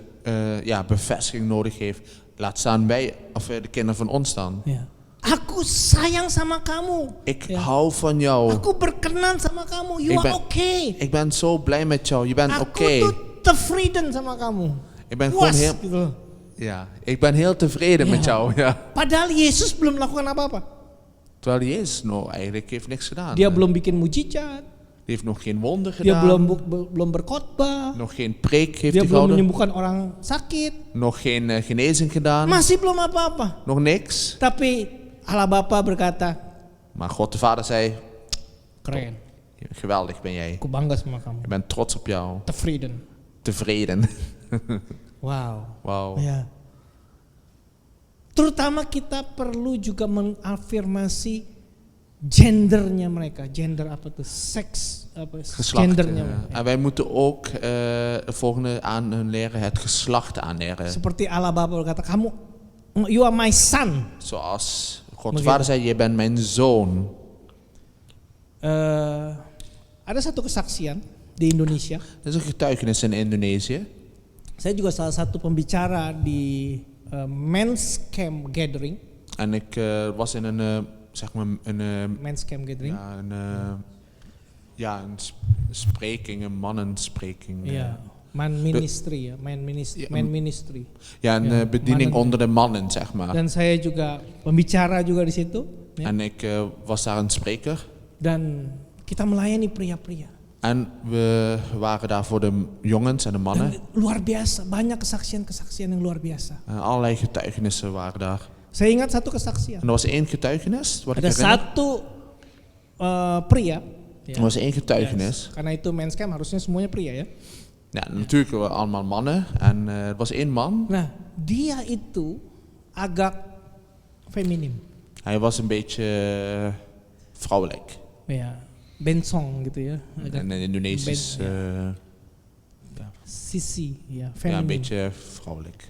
bevestiging nodig heeft, laat staan wij, of de kinderen van ons dan. Ya. Aku sayang sama kamu. Ik hou van jou. Aku berkenan sama kamu. You are okay. Ik ben zo blij met jou. Je bent oké. Aku tuh tevreden sama kamu. Ik ben gewoon heel, gitu. ja, ik ben heel tevreden met jou. Ja. Padahal Yesus belum melakukan apa-apa. Terwijl Jezus eigenlijk heeft niks gedaan. Dia belum bikin mujizat. Die heeft nog geen wonder Dia gedaan. belum berkhotbah. Nog geen preek heeft Dia hij belum gehouden. menyembuhkan orang sakit. Nog geen genezing gedaan. Masih belum apa-apa. Nog niks. Tapi Allah Bapa berkata, Maar God de Vader zei, Keren. geweldig ben jij. Aku bangga sama kamu. Ik ben trots op jou. Tevreden. Tevreden. Wow. Wauw. Ya. Terutama kita perlu juga mengafirmasi gendernya mereka. Gender apa tuh? Seks apa? Geslacht. Gendernya mereka. En wij moeten ook de volgende aan hun leren het geslacht aanleren. Seperti Allah Bapa berkata, kamu, you are my son. Zoals God de Begitu. Vader zei, je bent mijn zoon. Ada satu kesaksian di Indonesia. Dat is een getuigenis in Indonesië. Saya juga salah satu pembicara di men's camp gathering. En ik was in een, zeg maar, een, Men's camp gathering. een spreking, een mannenspreking. Ja, man ministry ya, man ministry. Ja, een Ja, bediening mannen. onder de mannen, zeg maar. Dan saya juga pembicara juga di situ. Ya. En ik was daar een spreker. Dan kita melayani pria-pria. En we waren daar voor de jongens en de mannen. Dan luar biasa, banyak kesaksian-kesaksian yang luar biasa. En allerlei getuigenissen waren daar. Saya ingat satu kesaksian. En er was één getuigenis, wat ik Ada herinner. satu pria. Ya. Er was één getuigenis. Yes. Karena itu men's camp harusnya semuanya pria ya. Ja, natuurlijk waren we allemaal mannen. En er was één man. Nah, dia itu agak feminim. Hij was een beetje vrouwelijk. Ya, bencong gitu ya. Agak En in Indonesisch, sisi, ya, ja, een feminim. beetje vrouwelijk.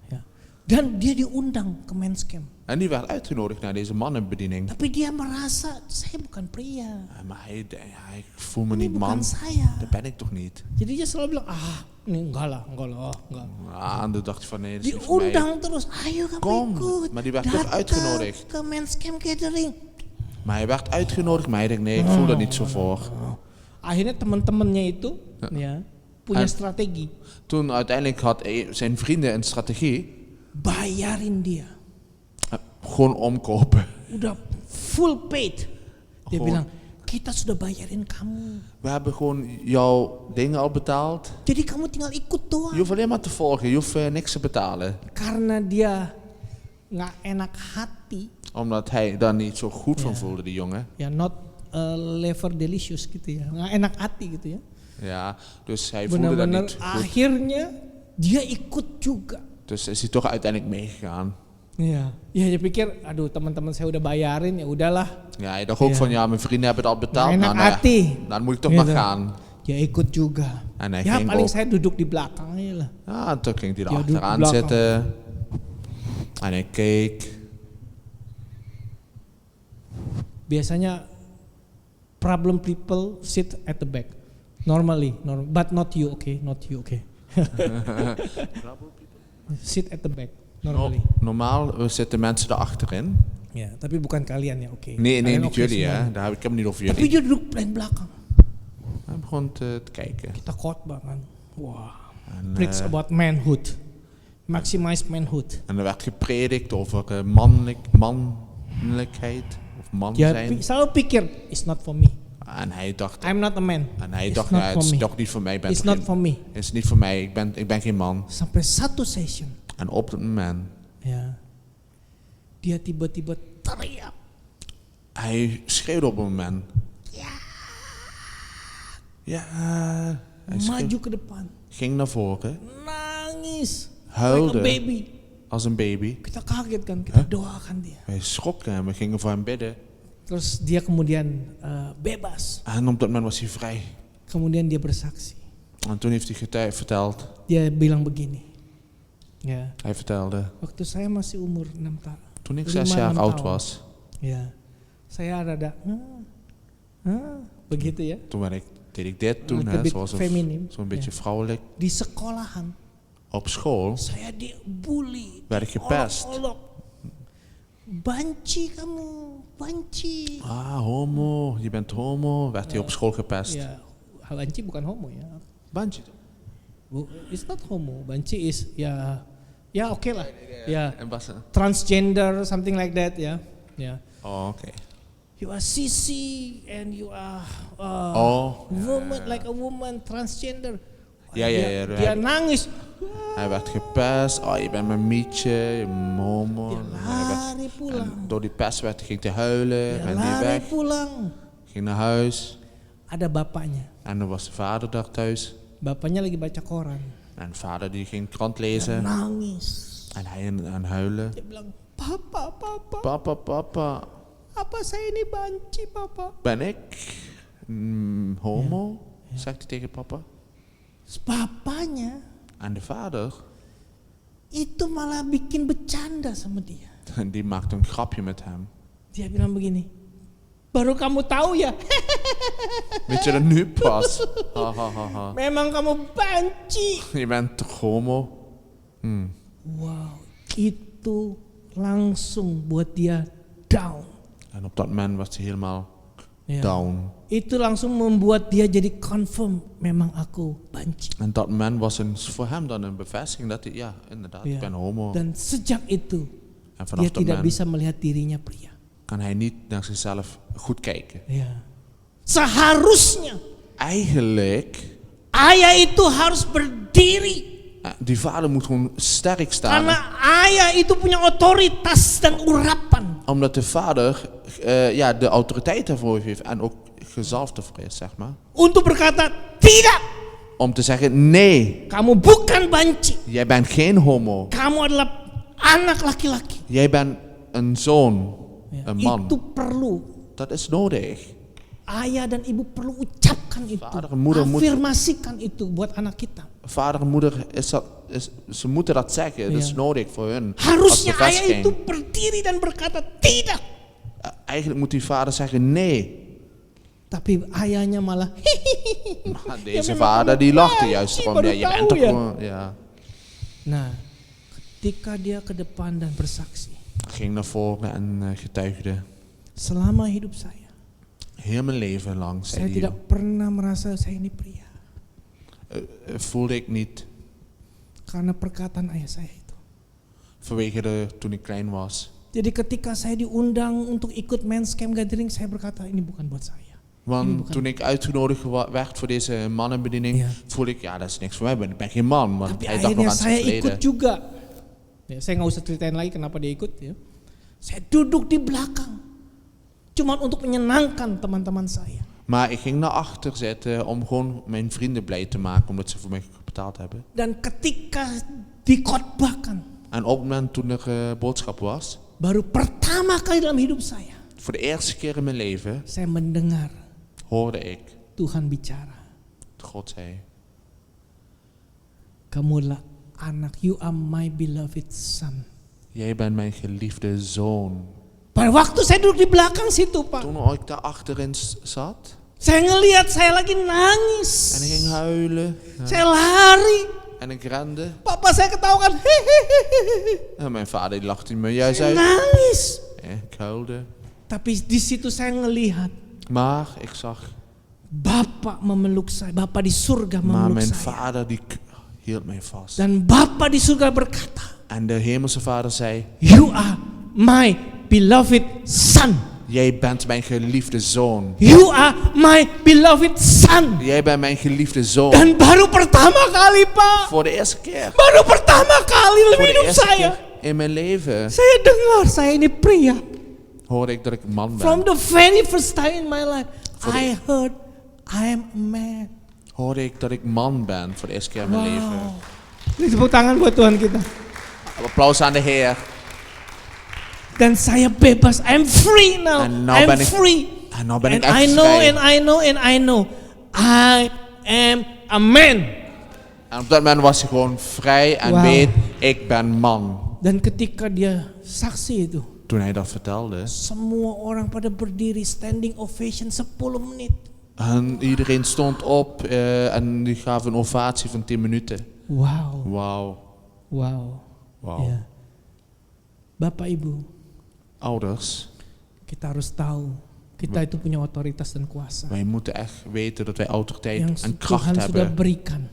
Ya. Dan dia diundang ke men's camp. En die werd uitgenodigd naar deze mannenbediening. Tapi dia merasa, saya bukan pria. Maar hij voel me Ini niet bukan man. saya. Dat ben ik toch niet. Jadi dia selalu bilang, ini enggak lah, oh, enggak. En dan dacht ik van nee, dat is niet voor mij. Diundang terus, ayo kamu Kom, ikut. maar die werd toch uitgenodigd. Ke men's camp gathering. Maar hij werd uitgenodigd, maar hij dacht nee, ik voel er niet zo voor. Akhirnya teman-temannya itu ya punya En- strategi. Toen uiteindelijk had zijn vrienden een strategie. Bayarin dia. Gewoon omkopen. Udah full paid. Dia Gewoon. bilang, kita sudah bayarin kamu. We hebben gewoon jouw dingen al betaald. Jadi kamu tinggal ikut Je doang. hoeft alleen maar te volgen, je hoeft niks te betalen. Karena dia nggak enak hati. Omdat hij daar niet zo goed van Ja. voelde, die jongen. Ya not lever delicious gitu ya. Nggak enak hati gitu ya. Ja, dus hij voelde dat Benar-benar niet goed. akhirnya dia ikut juga. Dus is hij toch uiteindelijk meegegaan. Iya. Ya dia pikir, aduh teman-teman saya udah bayarin, ya udahlah. Ja, hij dacht ook Ja. van ja, mijn vrienden hebben het al betaald. Nggak enak hati. Dan moet ik toch Gitu. maar gaan. Dia ikut juga. En hij Ya ging paling ook. saya duduk di belakangnya lah. Ja, toen ging hij er Ja, doe achteraan belakang. zitten. En hij keek. Biasanya problem people sit at the back. Normally, but not you, okay? Not you, okay? Sit at the back, normally. Normaal zitten mensen er achterin. Ya, tapi bukan kalian ya, oke? Nee, Kalian niet oke jullie semua. hè. Ik heb het niet over Tapi jullie. dia duduk paling belakang. Hij begon te kijken. Kita khotbah kan. Wah, En, preach about manhood. Maximize manhood. en er werd gepredikt over mannelijkheid. Of man Dia zijn. selalu pikir, it's not for me. En hij dacht, I'm not a man. het It's is not for toch niet voor mij. Ik ben It's toch not geen- for me. Het is niet voor mij, ik ben geen man. Sampai satu session, En op het moment, ya, dia tiba-tiba teriak. hij schreeuwde op een moment. Ja. Hij Maju ke depan, ging naar voren, nangis, Huilde. like a baby. als een baby. Kita kaget kan, kita doakan dia. Wij schrokken en we gingen voor hem bidden. Terus dia kemudian bebas. En op dat moment was hij vrij. Kemudian dia bersaksi. En toen heeft hij verteld. Dia bilang begini. Ya, Hij vertelde, waktu saya masih umur 6 tahun. toen ik 5, 6 jaar 6 oud tahun. was, Ya, saya rada begitu ya. toen deed ik dit toen, Een hè, beetje feminim. zo'n beetje Ja. vrouwelijk. Di sekolahan Op school saya dibully, werd ik gepest. olok-olok. Banci kamu, banci. Ah, homo, je bent homo, werd hij op school gepest. Ya, banci bukan homo ya. Bandje. It's not homo. Banci is ya oke lah. Ya, En was transgender, something like that ya. Ya. Oh, oké. You are sissy and you are Oh. woman, like a woman, transgender. Ja, ja, ja. Dia nangis. Hij werd gepest. Oh, je bent mijn mietje, je momo. Dia lari pulang. Door die pest ging hij huilen, Dia rende hij lari weg, pulang. ging naar huis. Ada bapaknya. En dan was de vader daar thuis. Bapaknya lagi baca koran. En de vader die ging krant Dia lezen. nangis. En hij aan huilen. Dia bilang, papa, papa, Papa, apa saya ini banci, papa? ben ik homo? Zegt hij tegen papa. Terus bapaknya En de vader, itu malah bikin bercanda sama dia. die maakt een grapje met hem. Dia bilang begini, baru kamu tahu ya, Weet je dat nu pas? Ha, ha, ha, ha. memang kamu banci. Je bent toch homo? Wow, itu langsung buat dia down. En op dat moment was hij helemaal Ya. down. Itu langsung membuat dia jadi confirm, memang aku banci. En dat moment was voor hem dan een bevestiging dat hij, ja, inderdaad, Ja. ik ben homo. Dan sejak itu En dia vanaf dat tidak moment bisa melihat dirinya pria. kan hij niet naar zichzelf goed kijken. Ya. Seharusnya Eigenlijk, ayah itu harus berdiri. die vader moet gewoon sterk staan. Karena ayah itu punya otoritas dan urapan. Omdat de vader ja, de autoriteit daarvoor heeft en ook gezalfd ervoor is, zeg maar. Untuk berkata, tidak, Om te zeggen, nee, kamu bukan banci. jij bent geen homo. Kamu adalah anak laki-laki. Jij bent een zoon, Ya, een man. itu perlu. Dat is nodig. Ayah dan ibu perlu ucapkan itu. Vader en moeder Afirmasikan itu buat anak kita. Vader en moeder, ze moeten dat zeggen. Dat is Ja. nodig voor hun. Als Harusnya ayah bevestiging. itu berdiri dan berkata tidak. Eigenlijk moet die vader zeggen nee. Tapi ayahnya malah Maar deze memang vader kamu die lachte banci, juist erom. baru Ja, je tahu bent toch ya. gewoon, ja. Nah, ketika dia ke depan dan bersaksi, Ging naar voren en getuigde. selama hidup saya Heel mijn leven lang, saya zei hij. tidak pernah merasa saya ini pria. Voelde ik niet. Karena perkataan ayah saya itu. Vanwege toen ik klein was. Jadi ketika saya diundang untuk ikut men's camp gathering, saya berkata ini bukan buat saya. Want toen ik uitgenodigd werd voor deze mannenbediening, Ja. voelde ik, ja, dat is niks voor mij, ik ben geen man. Want Tapi hij dacht nog akhirnya aan zijn saya ikut verleden. juga. Ya, saya nggak usah ceritain lagi kenapa dia ikut ya. Saya duduk di belakang, cuma untuk menyenangkan teman-teman saya. Maar ik ging naar achter zitten om gewoon mijn vrienden blij te maken, omdat ze voor mij betaald hebben. Dan ketika dikhotbahkan, En op het moment toen er boodschap was, baru pertama kali dalam hidup saya, voor de eerste keer in mijn leven, saya mendengar hoorde ik, Tuhan bicara. God zei, Kamu adalah anak, you are my beloved son. jij bent mijn geliefde zoon. Pada waktu saya duduk di belakang situ, Pak, Toen ik daar achterin zat, saya ngelihat saya lagi nangis. en ik ging huilen, Saya lari. en ik rende. Papa saya ketawakan. Hehehe. En mijn vader die lachte me juist Saya uit. nangis. Ik huilde. Tapi di situ saya ngelihat Maar ik zag, Bapak memeluk saya, Bapak di surga maar memeluk mijn saya. vader die hield mij vast. Dan Bapak di surga berkata, En de hemelse vader zei, you are my beloved son. jij bent mijn geliefde zoon. You are my beloved son. Jij bent mijn geliefde zoon. Dan baru pertama kali, Pak. Voor de eerste keer. Baru pertama kali dalam Voor de hidup eerste saya. keer in mijn leven Saya dengar saya ini pria. hoorde ik dat ik een man From ben. the very first time in my life, Voor de- I heard I am a man. Hoorde ik dat ik man ben voor de eerste keer in mijn leven. Ini tepuk tangan buat Tuhan kita. Applaus aan de Heer. Dan saya bebas. I'm free now. En nou I'm ben ik- free. En nou ben ik And echt I know vrij. and I know and I know. I am a man. En op dat moment was hij gewoon vrij en Wauw. weet, ik ben man. Dan ketika dia saksi itu, Toen hij dat vertelde. semua orang pada berdiri standing ovation 10 menit. En iedereen stond op en die gaf een ovatie van 10 minuten. Wow. Wauw. Wow. Wauw. Ya. Bapak Ibu, Ouders, kita harus tahu kita itu punya otoritas dan kuasa wij moeten echt weten dat wij autoriteit yang en kracht Tuhan sudah hebben. berikan.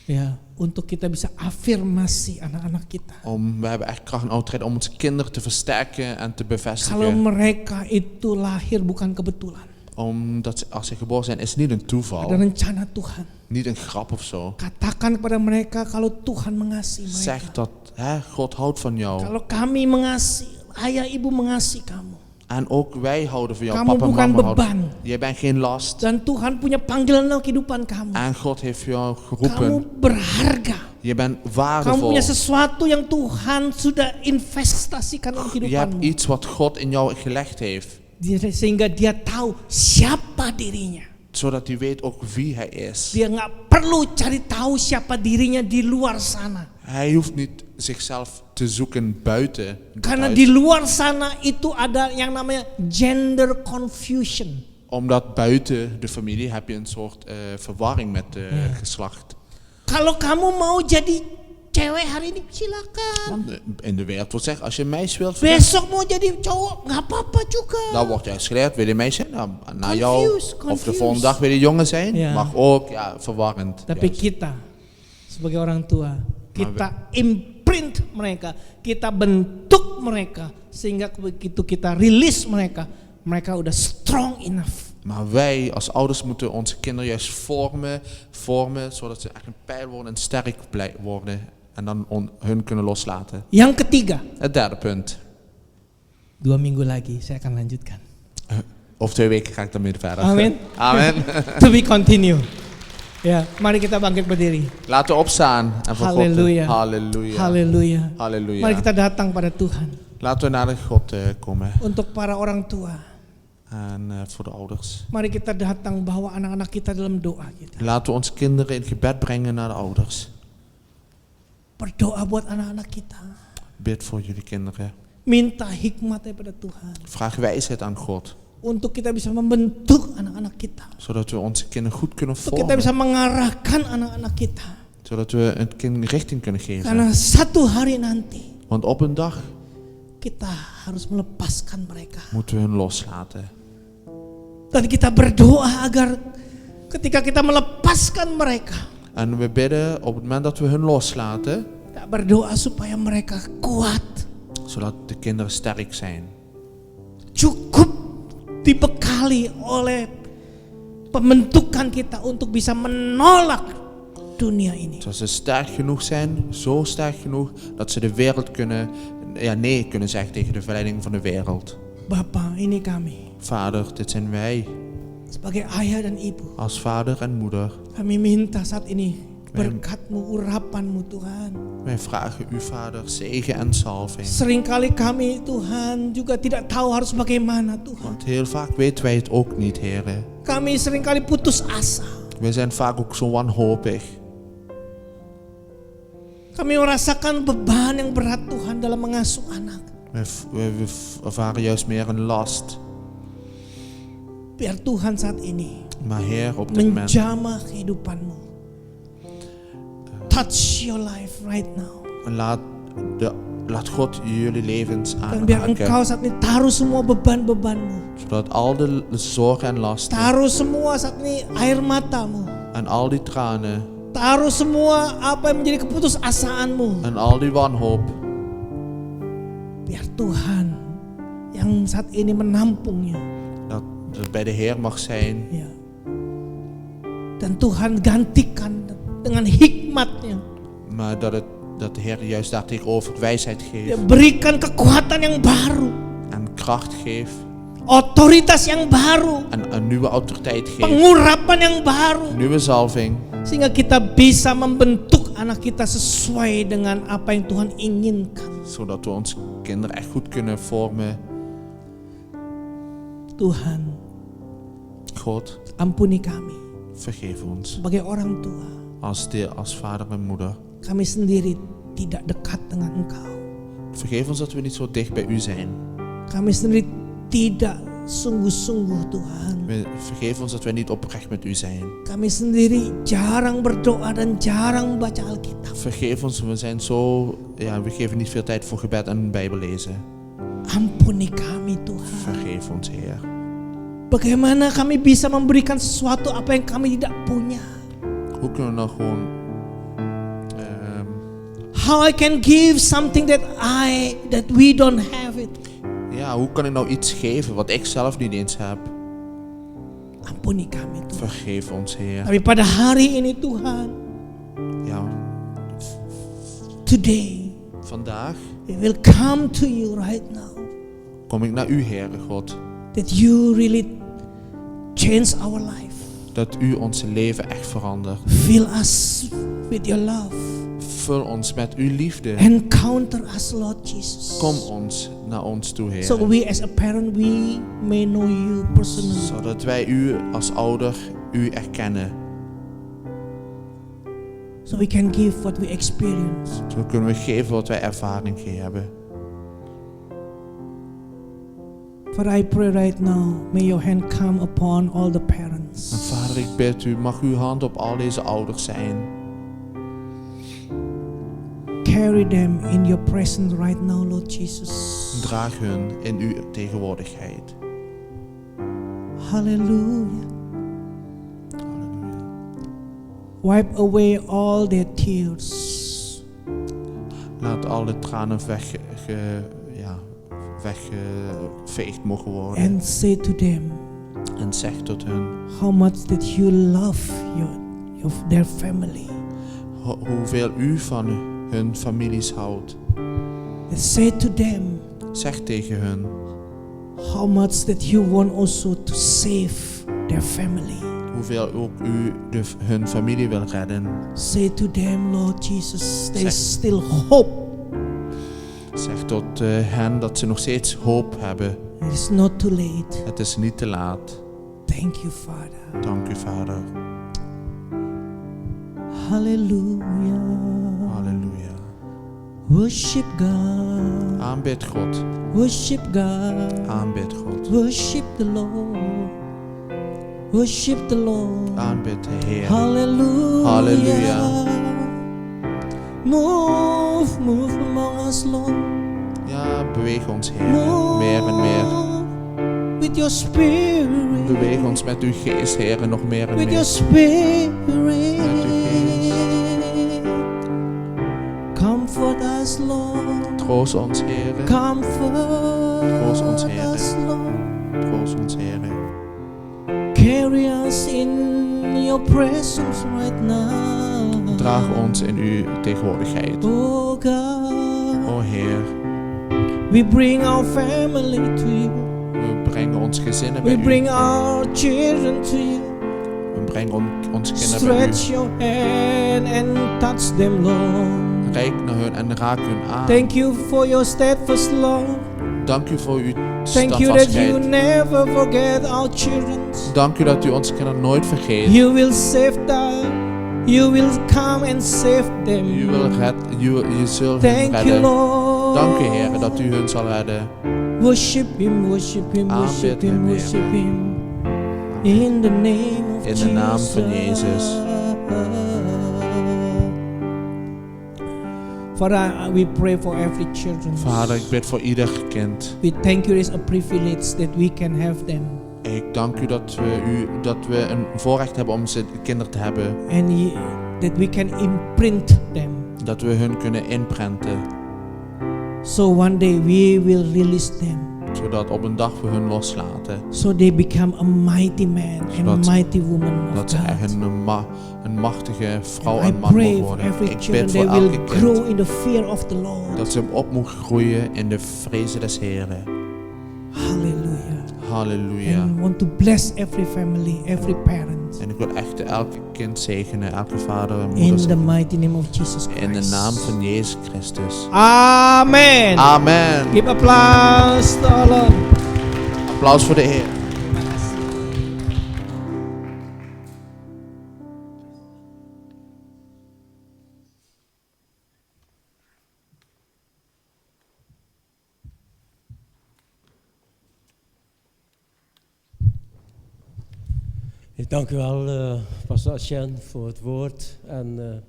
Ya, untuk kita bisa afirmasi anak-anak kita. We hebben echt kracht en autoriteit om onze kinderen te versterken en te Kalau bevestigen. mereka itu lahir bukan kebetulan. Omdat als ze geboren zijn, is het niet een Ada toeval. rencana Tuhan. Niet een grap of zo. Katakan kepada mereka kalau Tuhan mengasihi mereka. Zeg dat God houdt van jou. Kalau kami mengasihi, ayah ibu mengasihi kamu. En ook wij houden van jou. Kamu Papa en bukan mama houden. beban. Jij bent geen last. Dan Tuhan punya panggilan dalam kehidupan kamu. En God heeft jou Kamu geroepen. berharga. Je bent Kamu waardevol. punya sesuatu yang Tuhan sudah investasikan dalam Je hebt kehidupanmu. iets wat God in jou gelegd heeft. Sehingga dia tahu siapa dirinya. Zodat hij weet ook wie hij is. Dia nggak perlu cari tahu siapa dirinya di luar sana. Hij hoeft niet zichzelf te zoeken buiten. Karena huis. di luar sana itu ada yang namanya gender confusion. Omdat buiten de familie heb je een soort verwarring met geslacht. Kalau kamu mau jadi cewek hari ini silakan. In de wereld wordt gezegd, als je een meisje wilt, Besok mau jadi cowok nggak apa-apa juga. dan wordt juist geleerd, wil je een meisje? Nou, na jou, of de Confused. volgende dag wil je jongen zijn, Ja. mag ook, ja, verwarrend. Tapi juist. kita sebagai orang tua, kita imprint mereka, kita bentuk mereka sehingga begitu kita rilis mereka, mereka udah strong enough. Maar wij als ouders moeten onze kinderen juist vormen, zodat ze echt een pijl worden en sterk worden. En dan hun kunnen loslaten. Yang ketiga, Het derde punt. 2 minggu lagi saya akan lanjutkan. Over 2 weken ga ik daarmee verder. Amin. Amen. To be continue. Ya, mari kita bangkit berdiri. Laten we opstaan en voor Halleluja. God. Halleluja. Haleluya. Halleluja. Mari kita datang pada Tuhan. Laten we naar de God komen. Untuk para orang tua, En voor de ouders. mari kita datang bawa anak-anak kita dalam doa kita. Laten we onze kinderen in gebed brengen naar de ouders. Berdoa buat anak-anak kita. Bid voor jullie kinderen. Minta hikmat daripada Tuhan. Vraag wijsheid aan God. Untuk kita bisa membentuk anak-anak kita. Zodat we onze kinderen goed kunnen Untuk kita bisa vormen. mengarahkan anak-anak kita. Zodat we een kind richting kunnen Karena geven. satu hari nanti Want op een dag kita harus melepaskan mereka. moeten we hun loslaten. Dan kita berdoa agar ketika kita melepaskan mereka, En we bidden op het moment dat we hun loslaten. kita berdoa supaya mereka kuat. Zodat de kinderen sterk zijn. Cukup dibekali oleh pembentukan kita untuk bisa menolak dunia ini. Zodat ze sterk genoeg zijn. Zo sterk genoeg dat ze de wereld kunnen. Ja, nee kunnen zeggen tegen de verleiding van de wereld. Bapa, ini kami. Vader, dit zijn wij. Sebagai ayah dan ibu. Als vader en moeder. Kami minta saat ini berkat-Mu, urapan-Mu Tuhan. Wij vragen u, Vader, zegen en salving. Seringkali kami Tuhan juga tidak tahu harus bagaimana Tuhan. Want heel vaak weten wij het ook niet, Heer. Kami seringkali putus asa. Wij zijn vaak ook zo wanhopig. Kami merasakan beban yang berat Tuhan dalam mengasuh anak. We ervaren juist meer een last. Biar Tuhan saat ini Maar Heer, op dit moment menjamah kehidupan-Mu. Touch your life right now. laat God jullie levens Dan biar Engkau aanraken. saat ini taruh semua beban-beban-Mu. Zodat al de zorgen en lasten Taruh semua saat ini air mata-Mu. en al die tranen Taruh semua apa yang menjadi keputusasaan-Mu. en al die wanhoop. Biar Tuhan yang saat ini menampungnya. Dat het bij de Heer mag zijn. Ya. Dan Tuhan gantikan dengan hikmat-Nya. Maar dat de Heer juist daartegenover wijsheid Dia geeft. berikan kekuatan yang baru. En kracht geeft. Otoritas yang baru. En een nieuwe autoriteit geeft. Pengurapan yang baru. Nieuwe zalving. Sehingga kita bisa membentuk anak kita sesuai dengan apa yang Tuhan inginkan. Zodat we onze kinderen echt goed kunnen vormen. Tuhan, God, ampuni kami. vergeef ons. Sebagai orang tua, Als vader en moeder. kami sendiri tidak dekat dengan Engkau. Vergeef ons dat we niet zo dicht bij u zijn. Kami sendiri tidak sungguh-sungguh Tuhan. Vergeef ons dat wij niet oprecht met u zijn. Kami sendiri jarang berdoa dan jarang membaca Alkitab. Vergeef ons, we zijn zo, we geven niet veel tijd voor gebed en Bijbel lezen. Ampuni kami Tuhan. Vergeef ons, Heer. Bagaimana kami bisa memberikan sesuatu apa yang kami tidak punya? Hoe kunnen we nou gewoon How I can give something that we don't have it. hoe kan ik nou iets geven wat ik zelf niet eens heb? Ampuni kami Tuhan. Vergeef ons, Heer. Tapi pada hari ini Tuhan, Ja, today, vandaag we will come to you right now. kom ik naar u, Heere God. That you really change our life. Dat u ons leven echt verandert. Fill us with your love. Vul ons met uw liefde. Encounter us, Lord Jesus. Kom ons naar ons toe, Heer. So we as a parent, we may know you personally. Zodat wij u als ouder u erkennen. So we can give what we experience. Zo kunnen we geven wat wij ervaring hebben. Father, I pray right now, may your hand come upon all the parents. En Vader, ik bid u, mag uw hand op al deze ouders zijn. Carry them in your presence right now, Lord Jesus. Draag hun in uw tegenwoordigheid. Hallelujah. Halleluja. Wipe away all their tears. Laat alle tranen weggeveegd mogen worden. And say to them En zeg tot hun how much that you love their family. hoeveel u van hun families houdt. And say to them Zeg tegen hun how much that you want also to save their family. hoeveel ook u hun familie wil redden. Say to them, Lord Jesus, there Zeg. is still hope. Zeg tot hen dat ze nog steeds hoop hebben. It is not too late. Het is niet te laat. Thank you, Father. Dank u, Vader. Hallelujah. Halleluja. Worship God. Aanbid God. Worship God. Aanbid God. Worship the Lord. Worship the Lord. Aanbid de Heer. Hallelujah. Hallelujah. Move among us, Lord. Ja, beweeg ons, Heer. Meer en meer. With your spirit. Beweeg ons met uw geest, Heer, nog meer en With your meer. spirit. Met uw geest. Comfort us, Lord. Troost ons, Heer. Comfort Troost ons, Heer. us, Lord. Troost ons, Heer. Carry us in your presence right now. Draag ons in uw tegenwoordigheid. Oh God. O Heer, We bring our family to you. we brengen ons gezinnen We bij u. bring our children to you. We brengen ons kinderen bij Stretch u. your hand and touch them, Lord. Reik naar hun en raak hun aan. Thank you for your steadfast love. Dank u voor uw Thank you that you standvastigheid. never forget our children. Dank u dat u onze kinderen nooit vergeet. You will save them. You will come and save them. U wil je zult hen Thank you, redden. Lord. Dank u, Heer, dat u hun zal redden. Worship Him, worship Him, worship Aanbid Him, hem, worship Heer. Him. In the name of In de naam van Jezus. Father, we pray for every children. Vader, ik bid voor ieder kind. We thank you. It's a privilege that we can have them. Ik dank u dat we een voorrecht hebben om kinderen te hebben. And that we can imprint them. Dat we hun kunnen inprenten. So one day we will release them. Zodat op een dag we hun loslaten. So they become a mighty man and Zodat- a mighty woman of Dat ze God. echt een machtige vrouw I en man pray mogen for worden. every Ik children bid voor they will elke grow kind. in the fear of the Lord. Dat ze op mogen groeien in de vrezen des Heren. Hallelujah. Halleluja. And want to bless every family, every parent. En ik wil echt elke kind zegenen, elke vader en In moeder the zegenen. mighty name of Jesus Christ. In de naam van Jezus Christus. Amen. Amen. Give applause to our Lord. Applaus voor de Heer. Ik dank u wel, Pastor Asjen, voor het woord. En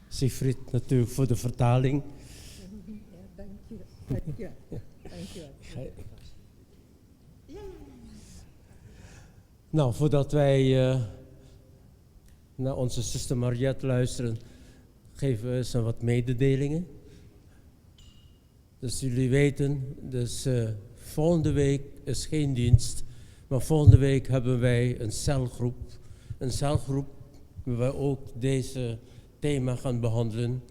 Siegfried natuurlijk voor de vertaling. Dank je. Nou, voordat wij naar onze zuster Mariette luisteren, geven we ze wat mededelingen. Dus jullie weten, dus volgende week is geen dienst, Maar volgende week hebben wij een celgroep. Een celgroep waar we ook deze thema gaan behandelen.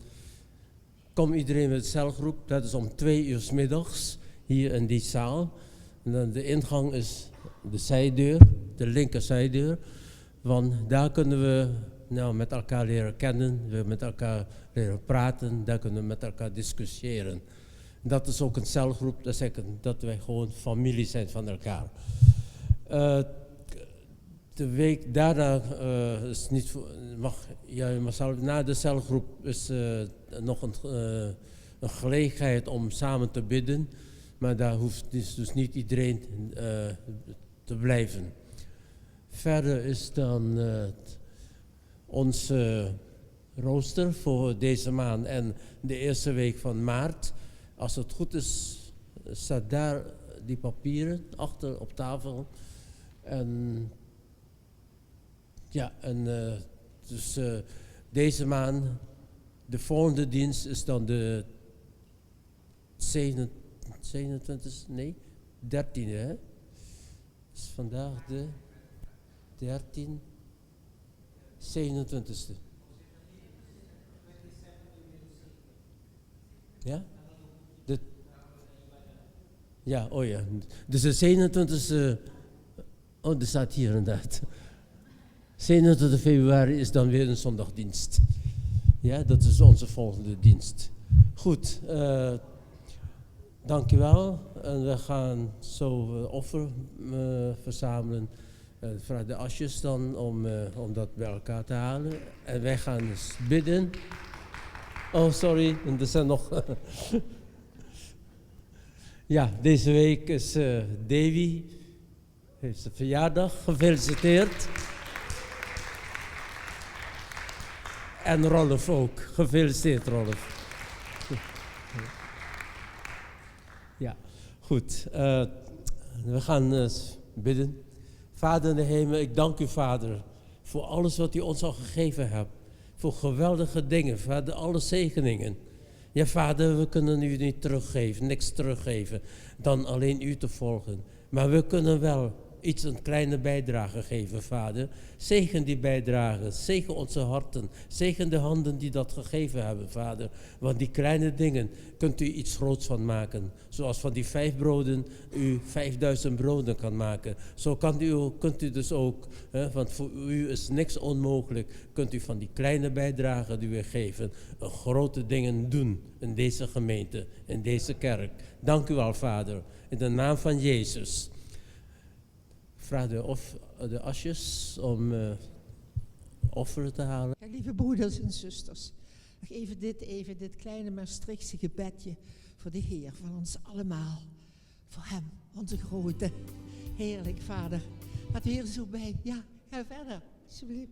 Kom iedereen met de celgroep. Dat is om 2 uur 's middags hier in die zaal. En dan de ingang is de zijdeur, de linker zijdeur. Want daar kunnen we met elkaar leren kennen, we met elkaar leren praten, daar kunnen we met elkaar discussiëren. Dat is ook een celgroep, dat wij gewoon familie zijn van elkaar. De week daarna is niet na de celgroep is nog een gelegenheid om samen te bidden, maar daar hoeft dus niet iedereen te blijven. Verder is dan onze rooster voor deze maand en de eerste week van maart. Als het goed is, staat daar die papieren achter op tafel. Dus deze maand, de volgende dienst is dan de 27e, nee, 13e, hè? Is vandaag de 13, 27e. Ja? Ja, oh ja. Dus de 27e, oh, dat staat hier inderdaad. 27 februari is dan weer een zondagdienst. Ja, dat is onze volgende dienst. Goed, dankjewel. En we gaan zo offer verzamelen. Vraag de asjes dan om dat bij elkaar te halen. En wij gaan dus bidden. Oh, sorry, er zijn nog... Ja, deze week is Davy, heeft zijn verjaardag, gefeliciteerd. En Rolf ook, gefeliciteerd Rolf. Ja, goed. We gaan bidden. Vader in de hemel, ik dank u Vader voor alles wat u ons al gegeven hebt. Voor geweldige dingen, Vader, alle zegeningen. Ja, Vader, we kunnen u niet teruggeven, niks teruggeven, dan alleen u te volgen. Maar we kunnen wel een kleine bijdrage geven, Vader. Zegen die bijdrage, zegen onze harten, zegen de handen die dat gegeven hebben, Vader. Want die kleine dingen kunt u iets groots van maken. Zoals van die 5 broden u 5000 broden kan maken. Zo kunt u dus ook, want voor u is niks onmogelijk, kunt u van die kleine bijdragen die we geven, grote dingen doen in deze gemeente, in deze kerk. Dank u wel, Vader, in de naam van Jezus. Vraag de asjes om offeren te halen. Ja, lieve broeders en zusters, nog even dit kleine Maastrichtse gebedje voor de Heer, voor ons allemaal. Voor Hem, onze grote, heerlijk Vader. Laten we hier zo bij, ja, ga verder, alsjeblieft.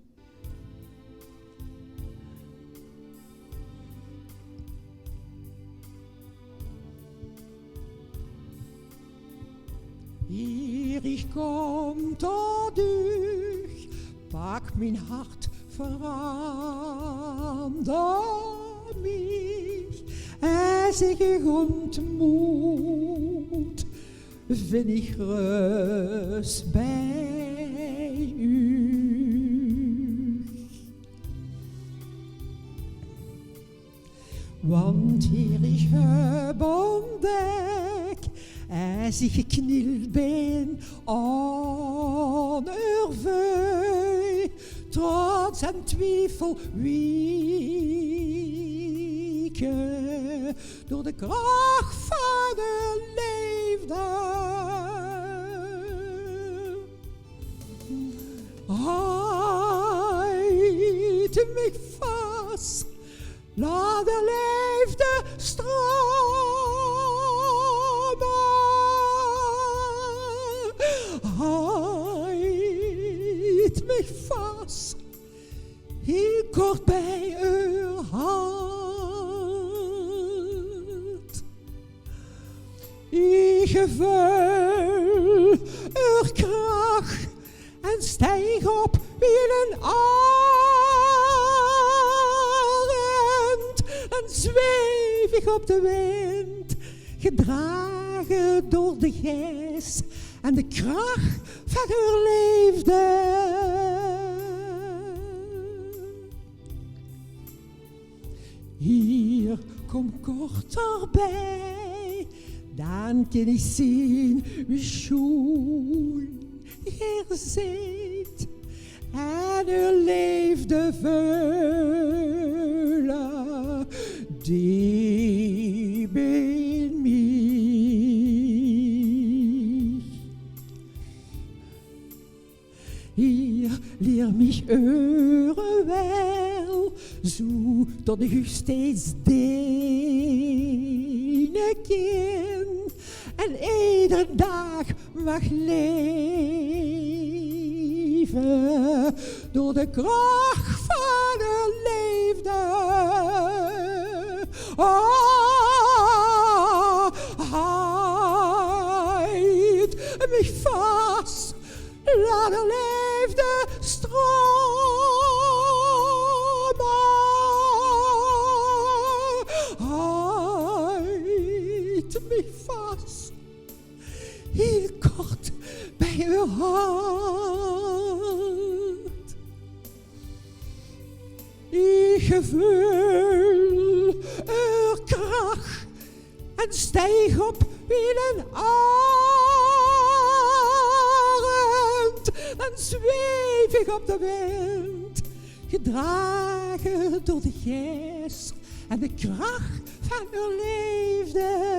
Hier, ich komm dadurch, pack mein Hart, verander mich, als ich ontmoet, vind ich Rust bij u. Want hier, ich heb ontdekt, als ich geknield ben aan uw veu, trots en twijfel wieken, door de kracht van uw liefde. Houd mich vast, laat de liefde stromen. Houd mich vast, heel kort bij uw hand. Ik vul uw kracht en stijg op wie een arend. En zweef ik op de wind, gedragen door de geest en de kracht van uw liefde. Hier, kom korterbij, dan kan ik zien wie schoon hier zit en uw liefde vullen diep in mij. Hier leer mich eure wel, zo dat ik u steeds dienen kan en iedere dag mag leven door de kracht van de liefde. Houd mich vast, laat de liefde stromen. Houd mich vast, heel kort bij uw hand. Ik voel uw kracht en stijg op in een arend. Dan zweef ik op de wind, gedragen door de geest en de kracht van uw liefde.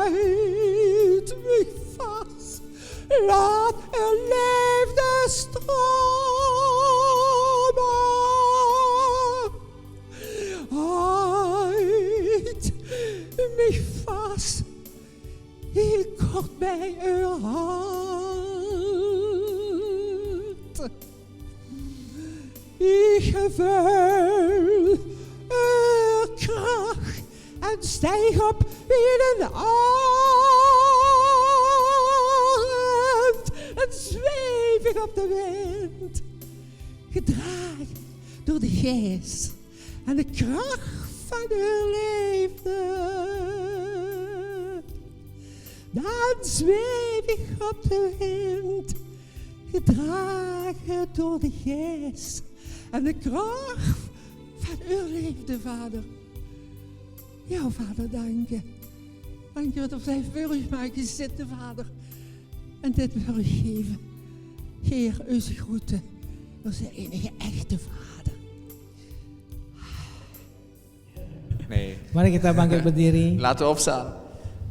Houd mich vast, laat uw liefde stromen. Houd mich vast, heel kort bij uw hand. Ik voel uw kracht en stijg op in een arend en zweef ik op de wind, gedragen door de geest en de kracht van uw liefde. Dan zweef ik op de wind, gedragen door de geest en de kracht van uw liefde, Vader. Ja, Vader, dank je. Dank je wat op zijn vurig maken zitten, Vader. En dit wil u geven. Heer, u groeten. Onze enige echte Vader. Nee. Mari kita bangkit berdiri. Laten we opstaan.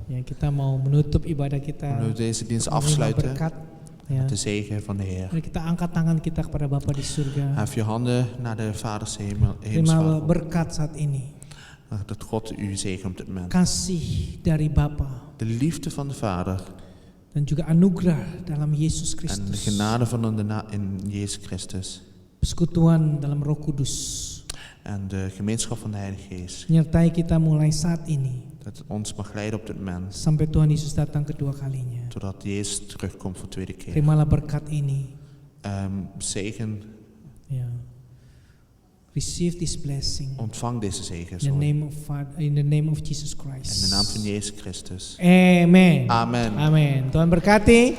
Ya, kita mau menutup ibadah kita. We deze dienst Menerima afsluiten berkat. Ya. met de zegen van de Heer. Mari kita angkat tangan kita kepada Bapa di surga. Hef je handen naar de Vaders hemel. Terima berkat saat ini. Dat God u zegen op dit moment. Kasih dari Bapa De liefde van de Vader dan juga anugerah dalam Yesus en de Kristus. genade van in Jezus Christus. Persekutuan dalam Roh Kudus En de gemeenschap van de Heilige Geest. menyertai kita mulai saat ini Dat het ons mag leiden op dit moment. sampai Tuhan Yesus datang kedua kalinya. Totdat Jezus terugkomt voor de tweede keer. Terimalah berkat ini. Zegen. Ya. Receive this blessing Ontvang deze zegen. in the name of Jesus In Christ. de naam van Jezus Christus. Amen. Amen. Amen. Tuhan berkati.